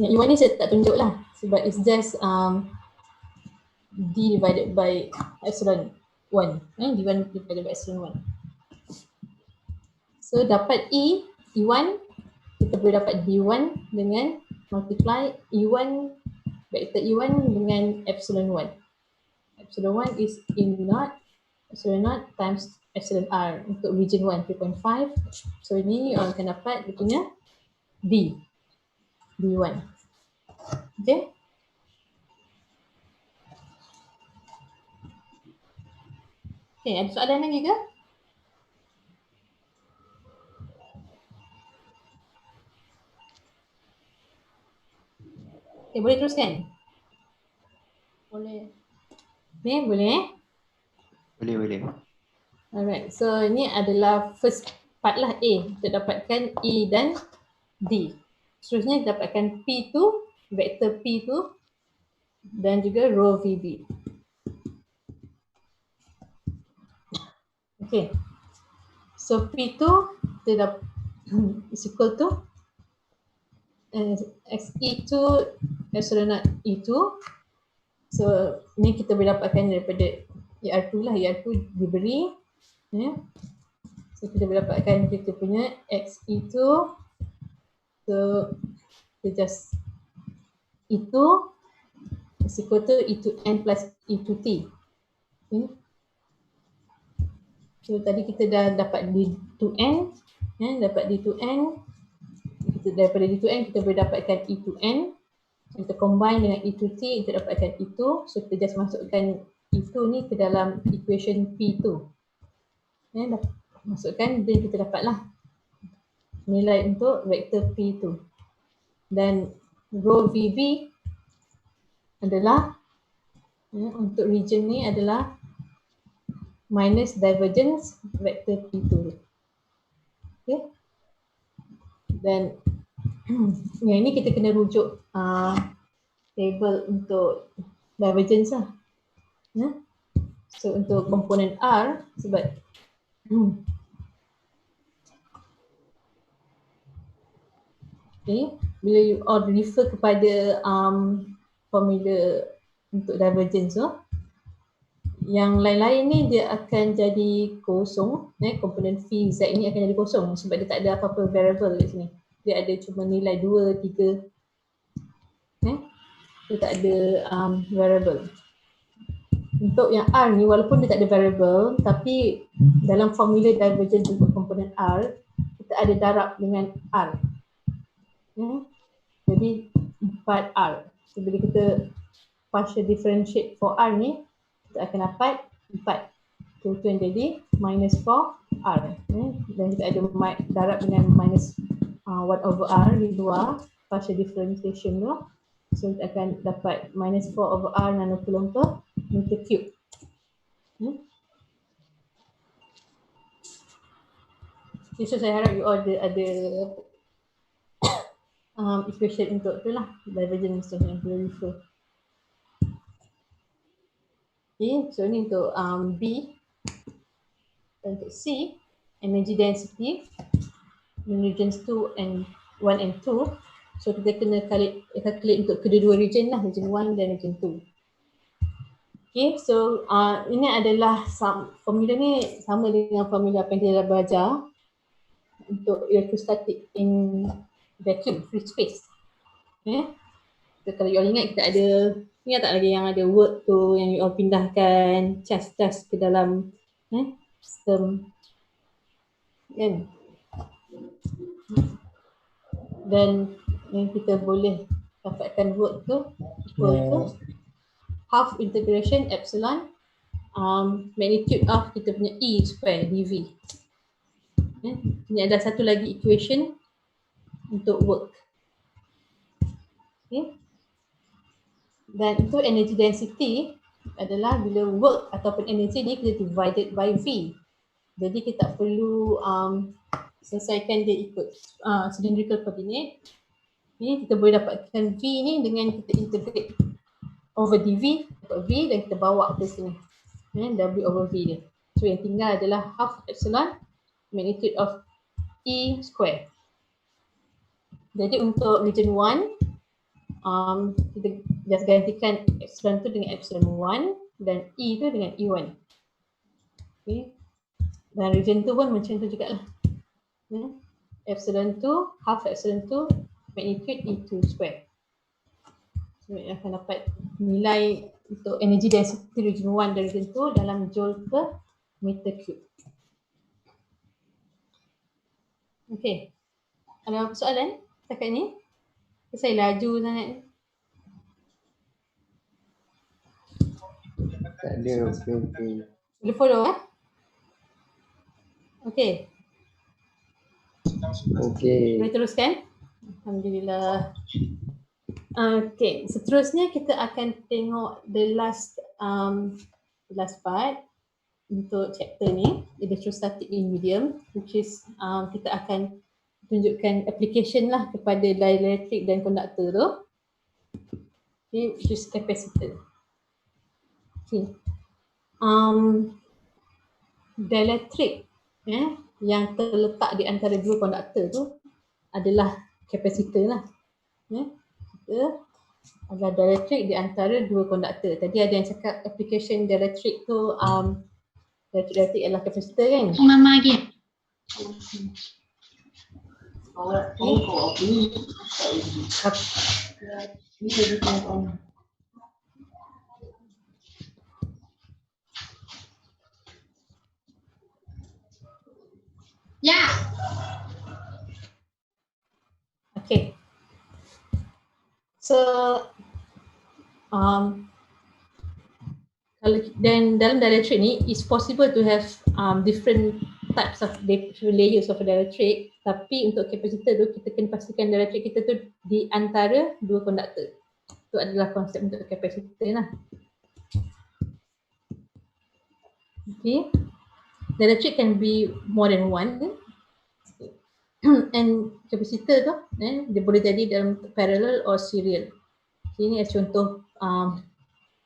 Yang E1 ni saya tak tunjuk lah sebab it's just D divided by epsilon 1. D1 divided by epsilon 1. So dapat E1, kita boleh dapat D1 dengan multiply E1, vektor E1 dengan epsilon 1. Epsilon 1 is E0, epsilon 0 times epsilon R untuk region 1, 3.5. So ini orang akan dapat dia punya D1. Okay. Okay, ada soalan lagi ke? Okay, boleh teruskan? Boleh. Ni boleh? Boleh. Alright, so ini adalah first part lah A untuk dapatkan E dan D. Seterusnya dapatkan P tu, vektor P tu dan juga row VB. Okay, so P tu kita is equal to SE2 epsilon naught E2. So ni kita boleh dapatkan daripada ER2 lah, ER2 diberi. So kita boleh dapatkan kita punya XE2. So kita just E2 is equal to E2N plus E2T. Okay. So tadi kita dah dapat D2N, dapat D2N. Kita daripada D2N kita boleh dapatkan E2N. Kita combine dengan E2T untuk dapatkan E2. So kita just masukkan E2 ni ke dalam equation P2. Masukkan, then kita dapatlah nilai untuk vektor P2. Dan row VB adalah untuk region ni adalah minus divergence vektor P2. Okay. Dan yang ini kita kena rujuk table untuk divergence lah. So untuk komponen R, sebab okay, bila you all refer kepada formula untuk divergence tu, yang lain-lain ni dia akan jadi kosong. Komponen V, Z ni akan jadi kosong sebab dia tak ada apa-apa variable kat sini. Dia ada cuma nilai 2, 3. Dia tak ada variable. Untuk yang R ni walaupun dia tak ada variable, tapi dalam formula divergence untuk komponen R, kita ada darab dengan R. Jadi 4R. So bila kita partial differentiate for R ni, kita akan dapat 4. So itu yang jadi minus 4R. Dan kita ada darab dengan minus 1 over R di luar partial differentiation tu. So kita akan dapat minus 4 over R nanocoulomb per meter cube. Okay, so saya harap you all ada equation untuk tu lah, divergence tu yang boleh refer. Okay, so ni untuk B. Dan untuk C, energy density in regions 2 and 1 and 2. So kita kena calculate untuk kedua-dua region lah, region 1 dan region 2. Okay, so ini adalah formula ni sama dengan formula apa yang kita dah belajar untuk electrostatic in vacuum, free space. Okay. So, kalau you all ingat kita ada, ingat tak lagi yang ada work tu yang you all pindahkan charge ke dalam sistem kan. Dan yang kita boleh dapatkan work tu equal to half integration epsilon magnitude of kita punya E square dV. Ini ada satu lagi equation untuk work. Okay. Dan itu energy density adalah bila work ataupun energy ni kita divided by V. Jadi kita tak perlu selesaikan dia ikut cylindrical coordinate. Ini kita boleh dapatkan V ni dengan kita integrate over dV, dapat V dan kita bawa ke sini. W over V dia. So yang tinggal adalah half epsilon magnitude of E square. Jadi untuk region 1, kita just gantikan epsilon tu dengan epsilon 1 dan E tu dengan E1. Okay. Dan region tu pun macam tu jugalah. Epsilon 2, half epsilon 2 magnitude E2 square. So akan dapat nilai untuk energy density region 1 dan region 2 dalam joule per meter cube. Okay. Ada soalan setakat ni? Saya laju sangat ni. Tak ada, okey. Boleh follow Okey, Okay. boleh teruskan? Alhamdulillah. Okey, seterusnya kita akan tengok the last part untuk chapter ni, electrostatic in medium, which is kita akan tunjukkan application lah kepada dielectric dan conductor tu. Okay, which is capacitor. Okay. Dielectric yang terletak di antara dua konduktor tu adalah capacitor lah. Kita adalah dielectric di antara dua konduktor. Tadi ada yang cakap application dielectric tu dielectric adalah capacitor kan? Mama lagi. Ya. Okay. So kalau dan dalam dielectric ni it's possible to have different types of layers of dielectric, tapi untuk capacitor tu kita kena pastikan dielectric kita tu di antara dua konduktor. Itu adalah konsep untuk capacitor lah. Okay. Dielectric can be more than one. And capacitor tu dia boleh jadi dalam parallel or serial. Okay, ini contoh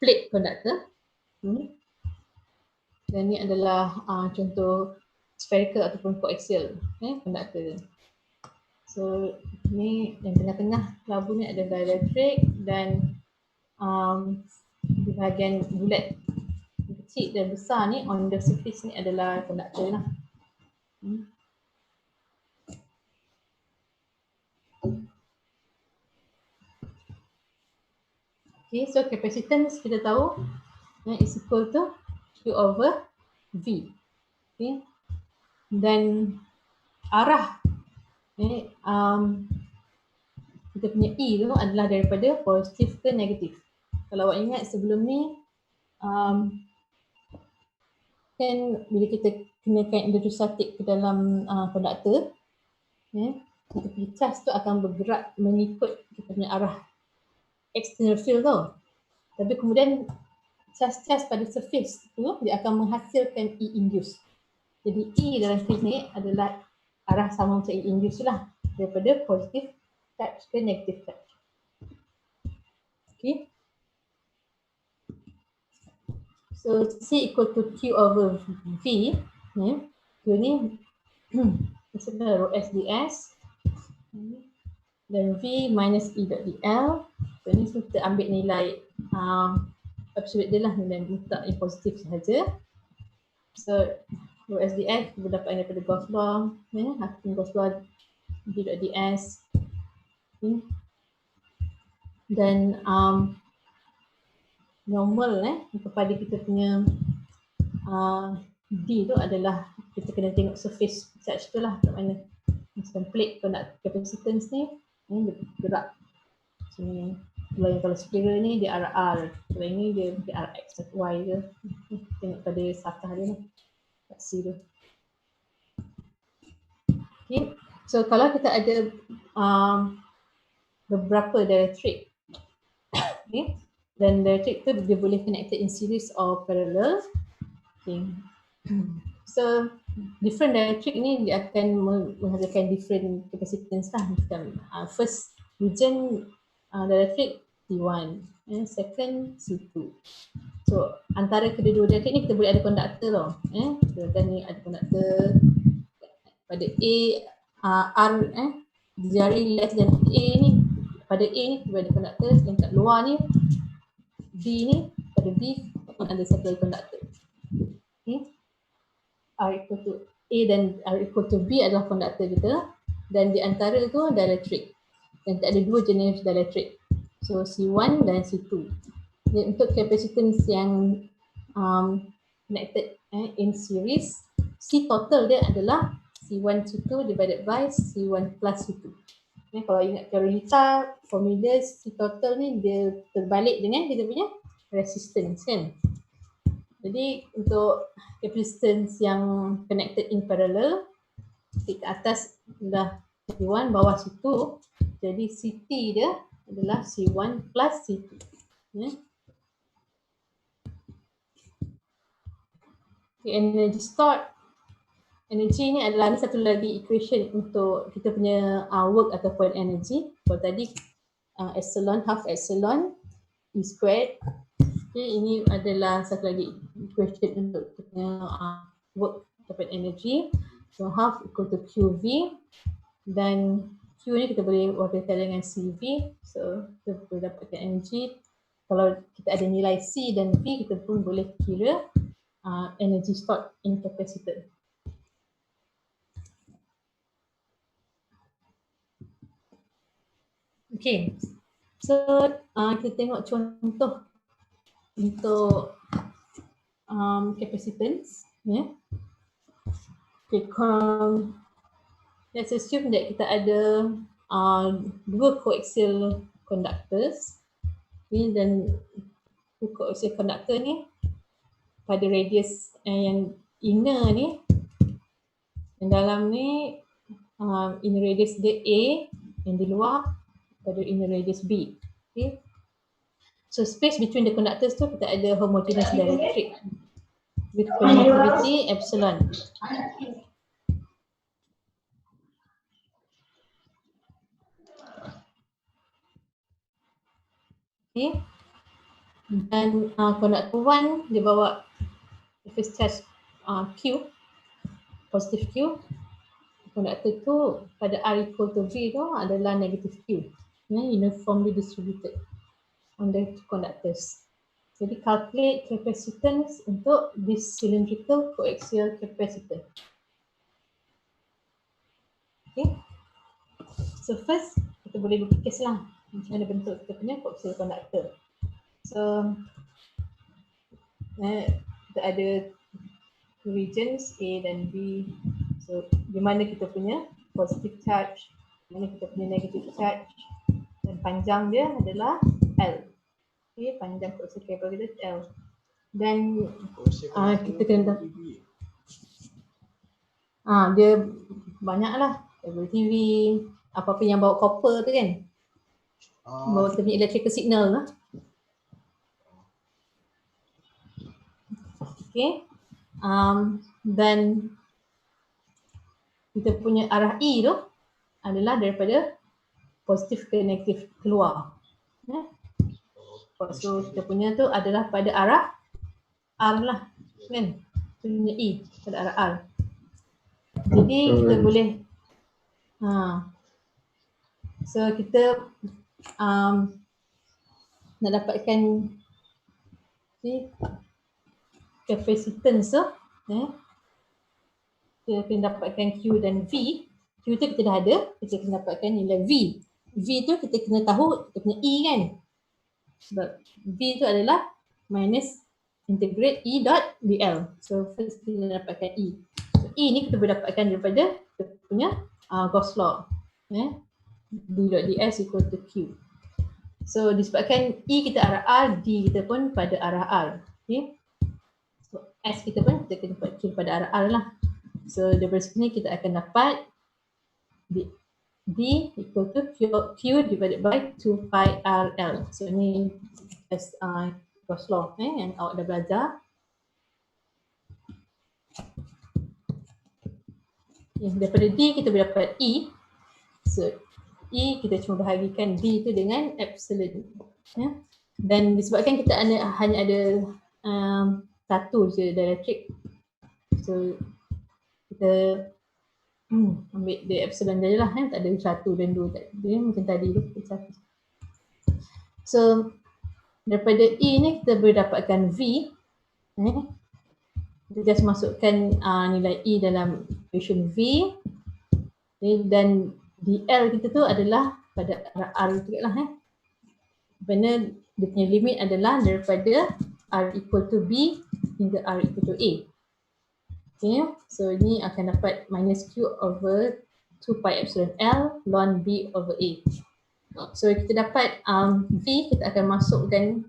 plate conductor. Dan ini adalah contoh spherical ataupun coaxial conductor. So ni yang tengah-tengah labu ni ada dielectric dan di bahagian bulat kecil dan besar ni on the surface ni adalah conductor lah. Okay, so capacitance kita tahu is equal to Q over V. Okay. Dan arah kita punya E tu adalah daripada positif ke negatif. Kalau awak ingat sebelum ni kan bila kita kenakan electrostatic ke dalam konduktor, kita punya charge tu akan bergerak mengikut kita punya arah external field tu. Tapi kemudian charge pada surface tu dia akan menghasilkan E induced. Jadi E dalam kes ni adalah arah sama macam E induced lah, daripada positive charge ke negative charge. Okay. So C equal to Q over V. Q ni maksudnya rho S ds dan V minus E dot dl. So ni kita ambil nilai absolute dia lah, nilai mutlak yang positif sahaja. So rho S ds kita dapat daripada Gauss law, hakim Gauss law V dot ds. Dan normal kepada kita punya D tu adalah kita kena tengok surface charge tu lah, kat mana macam plate conductor capacitance ni bergerak. Kalau spiral ni dia arah R, kalau ini dia arah X atau Y ke, tengok pada sakah dia lah, kat C tu. Okay. So kalau kita ada beberapa dielectric, okay, dan dielectric tu dia boleh connected in series or parallel. Okay. So different dielectric ni dia akan menghasilkan different capacitance lah. Macam first region dielectric T1, second C2. So antara kedua-dua dielectric ni kita boleh ada konduktor tau. Kita ni ada konduktor pada A R jari less than A ni, pada A ni kita ada konduktor, dan kat luar ni B ni, pada B ada satu konduktor. Okay. R equal to A dan R equal to B adalah konduktor kita, dan di antara tu dielectric, dan ada dua jenis dielectric, so C1 dan C2. Dan untuk capacitance yang connected in series, C total dia adalah C1 C2 divided by C1 plus C2. Kalau ingat Carolita, formula C total ni dia terbalik dengan kita punya resistance kan. Jadi untuk capacitance yang connected in parallel, titik ke atas adalah C1, bawah situ. Jadi CT dia adalah C1 plus C2. Ya. Okay, energy stored. Energy ni adalah ni satu lagi equation untuk kita punya work ataupun energy. Kalau tadi epsilon, half epsilon E squared. Okay, ini adalah satu lagi equation untuk kita punya work ataupun energy. So half equal to QV, dan Q ni kita boleh wakilkan dengan CV. So kita boleh dapatkan energy. Kalau kita ada nilai C dan V, kita pun boleh kira energy stored in capacitor. Okay, so kita tengok contoh untuk capacitance. Yeah. Okay, let's assume that kita ada dua coaxial conductors. Okay, dan dua coaxial conductor ni pada radius yang inner ni, yang dalam ni inner radius dia A, yang di luar pada inner radius B. Okay. So space between the conductors tu kita ada homogeneous dielectric with permittivity epsilon. Okay. Dan conductor 1 dia bawa surface charge Q, positive Q. Conductor tu pada R equal to V tu adalah negative Q. Uniformly distributed on the two conductors. Jadi calculate capacitance untuk this cylindrical coaxial capacitor. Okay. So first kita boleh lukis lah macam mana bentuk kita punya coaxial conductor. So kita ada two regions A dan B. So di mana kita punya positive charge, di mana kita punya negative charge, dan panjang dia adalah L. Okay, panjang coaxial cable kita L. Dan kita kena dia banyak lah, cable TV, apa-apa yang bawa copper tu kan, bawa kita punya electrical signal lah. Okay, dan kita punya arah E tu adalah daripada positif ke negatif keluar. So kita punya tu adalah pada arah R lah kan, kita punya E pada arah R. Jadi kita boleh so kita nak dapatkan capacitance tu, kita kena dapatkan Q dan V. Q tu kita dah ada, kita kena dapatkan nilai V. V tu kita kena tahu kita punya E kan, sebab V tu adalah minus integrate E dot dl. So first kita dapatkan E. So E ni kita boleh dapatkan daripada kita punya Gauss law. D dot ds equal to Q. So disebabkan E kita arah R, D kita pun pada arah R. Okay. So S kita pun kita kena kira pada arah R lah. So daripada sini kita akan dapat D equal to Q divided by 2 pi RL. So ini Gauss law yang awak dah belajar. Daripada D kita boleh dapat E. So E kita cuma bahagikan D tu dengan epsilon. Dan disebabkan kita hanya ada satu je dielectric, so kita ambil dia epsilon je lah, tak ada 1 dan 2, dia macam tadi tu. So daripada E ni kita boleh dapatkan V. Kita just masukkan nilai E dalam equation V. Dan dl kita tu adalah pada arah R juga lah. Kerana dia punya limit adalah daripada R equal to B hingga R equal to A. Okay, so ini akan dapat minus Q over 2 pi epsilon L ln B over A. So kita dapat V kita akan masukkan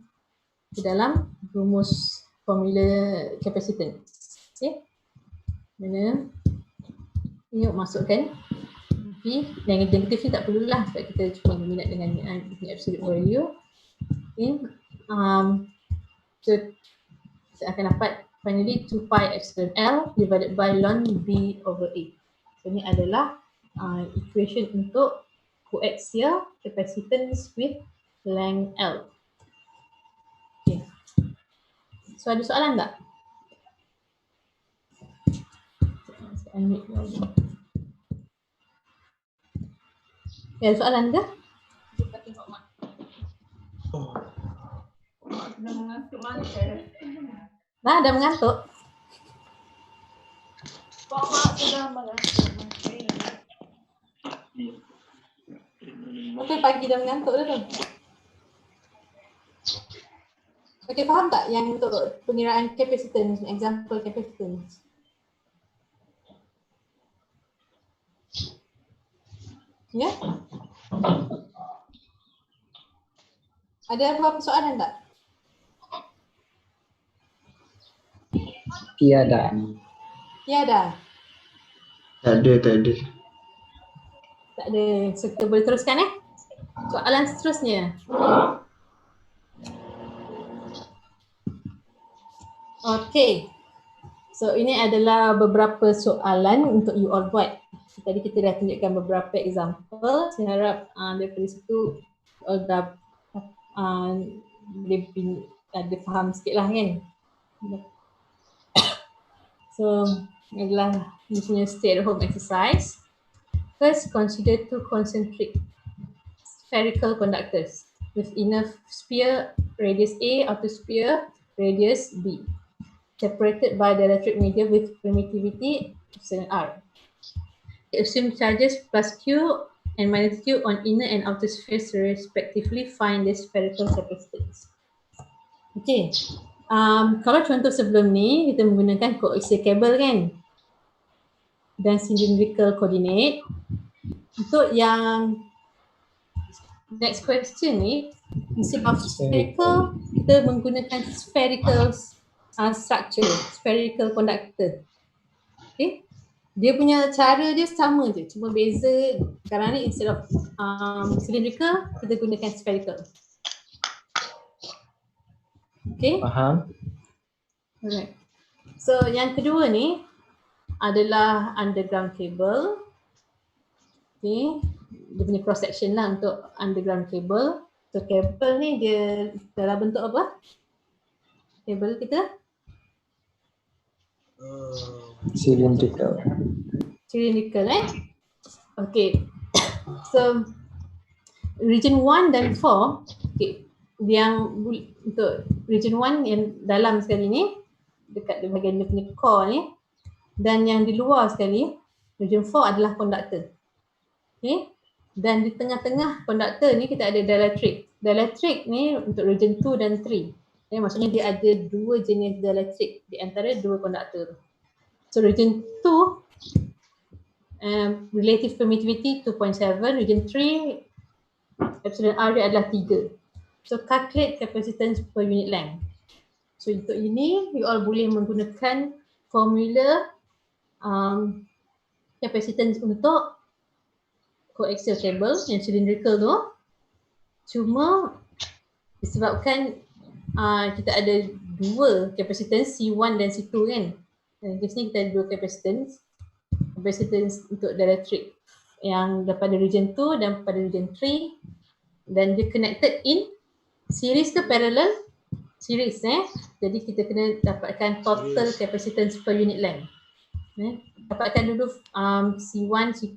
ke dalam rumus formula capacitance. Okay. Mana ni masukkan V. Yang negatif ni tak perlulah sebab kita cuma berminat dengan absolute value. Okay. So saya akan dapat finally 2 pi epsilon L divided by ln B over A. So ni adalah equation untuk coaxial capacitance with length L. Okay. So ada soalan tak? Ada soalan ke? Kita tengok mak. Dah mengantuk mana? Dah mengantuk? Pak Mak sudah mengantuk. Okey, pagi dah mengantuk dah tu. Okey, faham tak yang untuk pengiraan capacitance, example capacitance? Ya? Ada apa-apa soalan tak? Tiada. Tiada. Tak ada. Tak ada. So kita boleh teruskan soalan seterusnya. Okey. So ini adalah beberapa soalan untuk you all buat. Tadi kita dah tunjukkan beberapa example. Saya harap daripada situ you all dah boleh faham sikit lah kan. So ini adalah you punya stay at home exercise. First, consider two concentric spherical conductors with inner sphere radius A, outer sphere radius B, separated by dielectric medium with permittivity epsilon R. Assume charges plus Q and minus Q on inner and outer spheres respectively. Find the spherical capacitance. Okay. Kalau contoh sebelum ni kita menggunakan coaxial cable kan dan cylindrical coordinate. Untuk yang next question ni, instead of spherical kita menggunakan spherical structure, spherical conductor. Okay. Dia punya cara dia sama je, cuma beza sekarang ni instead of cylindrical kita gunakan spherical. Okay. Faham? Alright. So yang kedua ni adalah underground cable. Okay. Dia punya cross section lah untuk underground cable. So kabel ni dia dalam bentuk apa? Kabel kita? Cylindrical. Cylindrical Okay. So region 1 dan 4, okay, yang untuk region 1 yang dalam sekali ni dekat di bahagian dia punya core ni, dan yang di luar sekali region 4 adalah conductor. Okay. Dan di tengah-tengah conductor ni kita ada dielectric. Dielectric ni untuk region 2 dan 3. Okay, maksudnya dia ada dua jenis dielectric di antara dua conductor. So region 2 relative permittivity 2.7, region 3 epsilon R dia adalah 3. So calculate capacitance per unit length. So untuk ini you all boleh menggunakan formula capacitance untuk coaxial cable yang cylindrical tu. Cuma disebabkan kita ada dua capacitance C1 dan C2 kan. Di sini kita ada dua capacitance untuk dielectric yang daripada region 2 dan pada region 3, dan dia connected in series ke parallel? Series Jadi kita kena dapatkan total capacitance per unit length. Dapatkan dulu C1, C2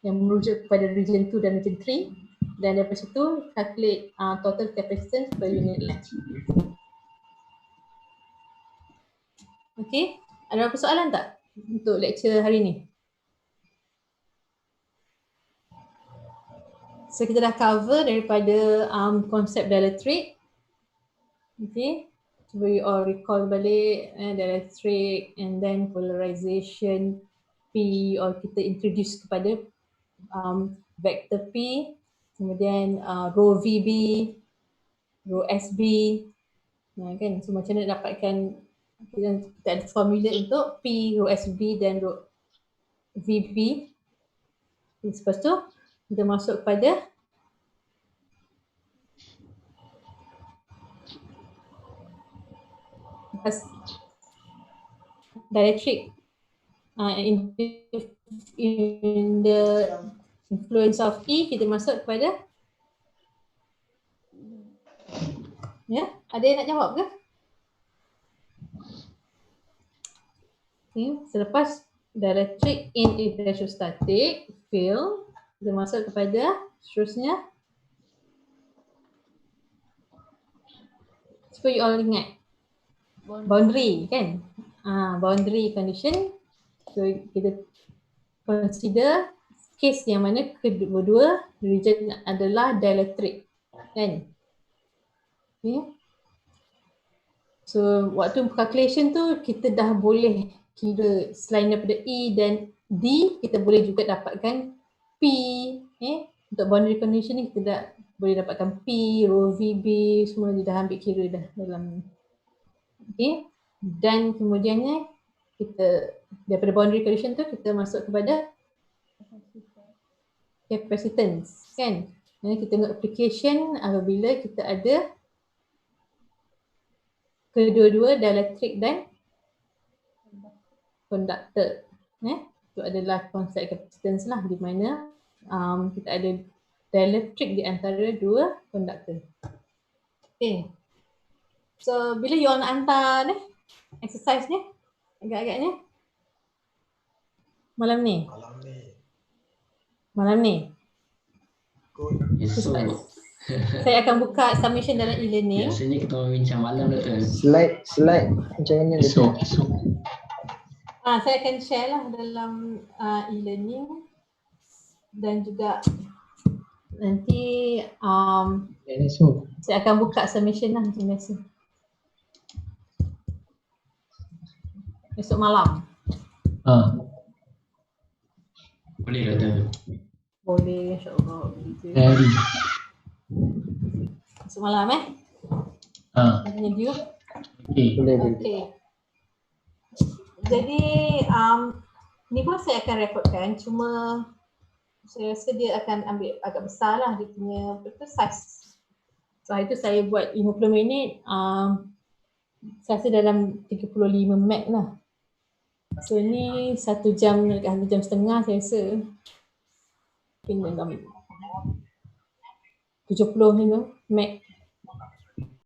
yang merujuk kepada region 2 dan region 3, dan daripada situ calculate total capacitance per unit length. Okay, ada apa soalan tak untuk lecture hari ni? So kita dah cover daripada konsep dielectric. Okay, cuba you all recall balik dielectric and then polarization P, or kita introduce kepada vector P, kemudian rho VB, rho SB, Kan? So macam mana dapatkan, kita ada formula untuk P, rho SB dan rho VB. Lepas tu kita masuk pada dielectric in the influence of E, kita masuk kepada ada yang nak jawab ke? Selepas dielectric in electrostatic field, kita masuk kepada seterusnya, supaya you all ingat boundary kan, boundary condition. So kita consider case yang mana kedua region adalah dielectric kan. So waktu calculation tu kita dah boleh kira selain daripada E dan D, kita boleh juga dapatkan P. Untuk boundary condition ni kita dah boleh dapatkan P, rho VB, semua dia dah ambil kira dah dalam ni. Dan kemudiannya kita daripada boundary condition tu kita masuk kepada capacitance kan. Jadi kita tengok application apabila kita ada kedua-dua dielectric dan conductor. Itu adalah konsep capacitance lah, di mana kita ada dielectric di antara dua conductor. Okay. So bila you all nak hantar ni exercise ni agak-agaknya malam ni. Esok. Saya akan buka submission dalam e-learning. Biasanya kita bincang malam Doktor. Slide macam mana Esok. Saya akan share lah dalam e-learning dan juga nanti saya akan buka submission lah macam biasa. Esok malam. Boleh Doktor. Boleh, insyaAllah. Hari. Esok malam Tanya dia. Boleh. Okay. Jadi ni pun saya akan rekodkan, cuma saya rasa dia akan ambil agak besar lah dia punya size. So itu saya buat 50 minit, saya rasa dalam 35 meg lah. So ni 1 jam, 1 jam setengah saya rasa. Mungkin dalam 70 meg.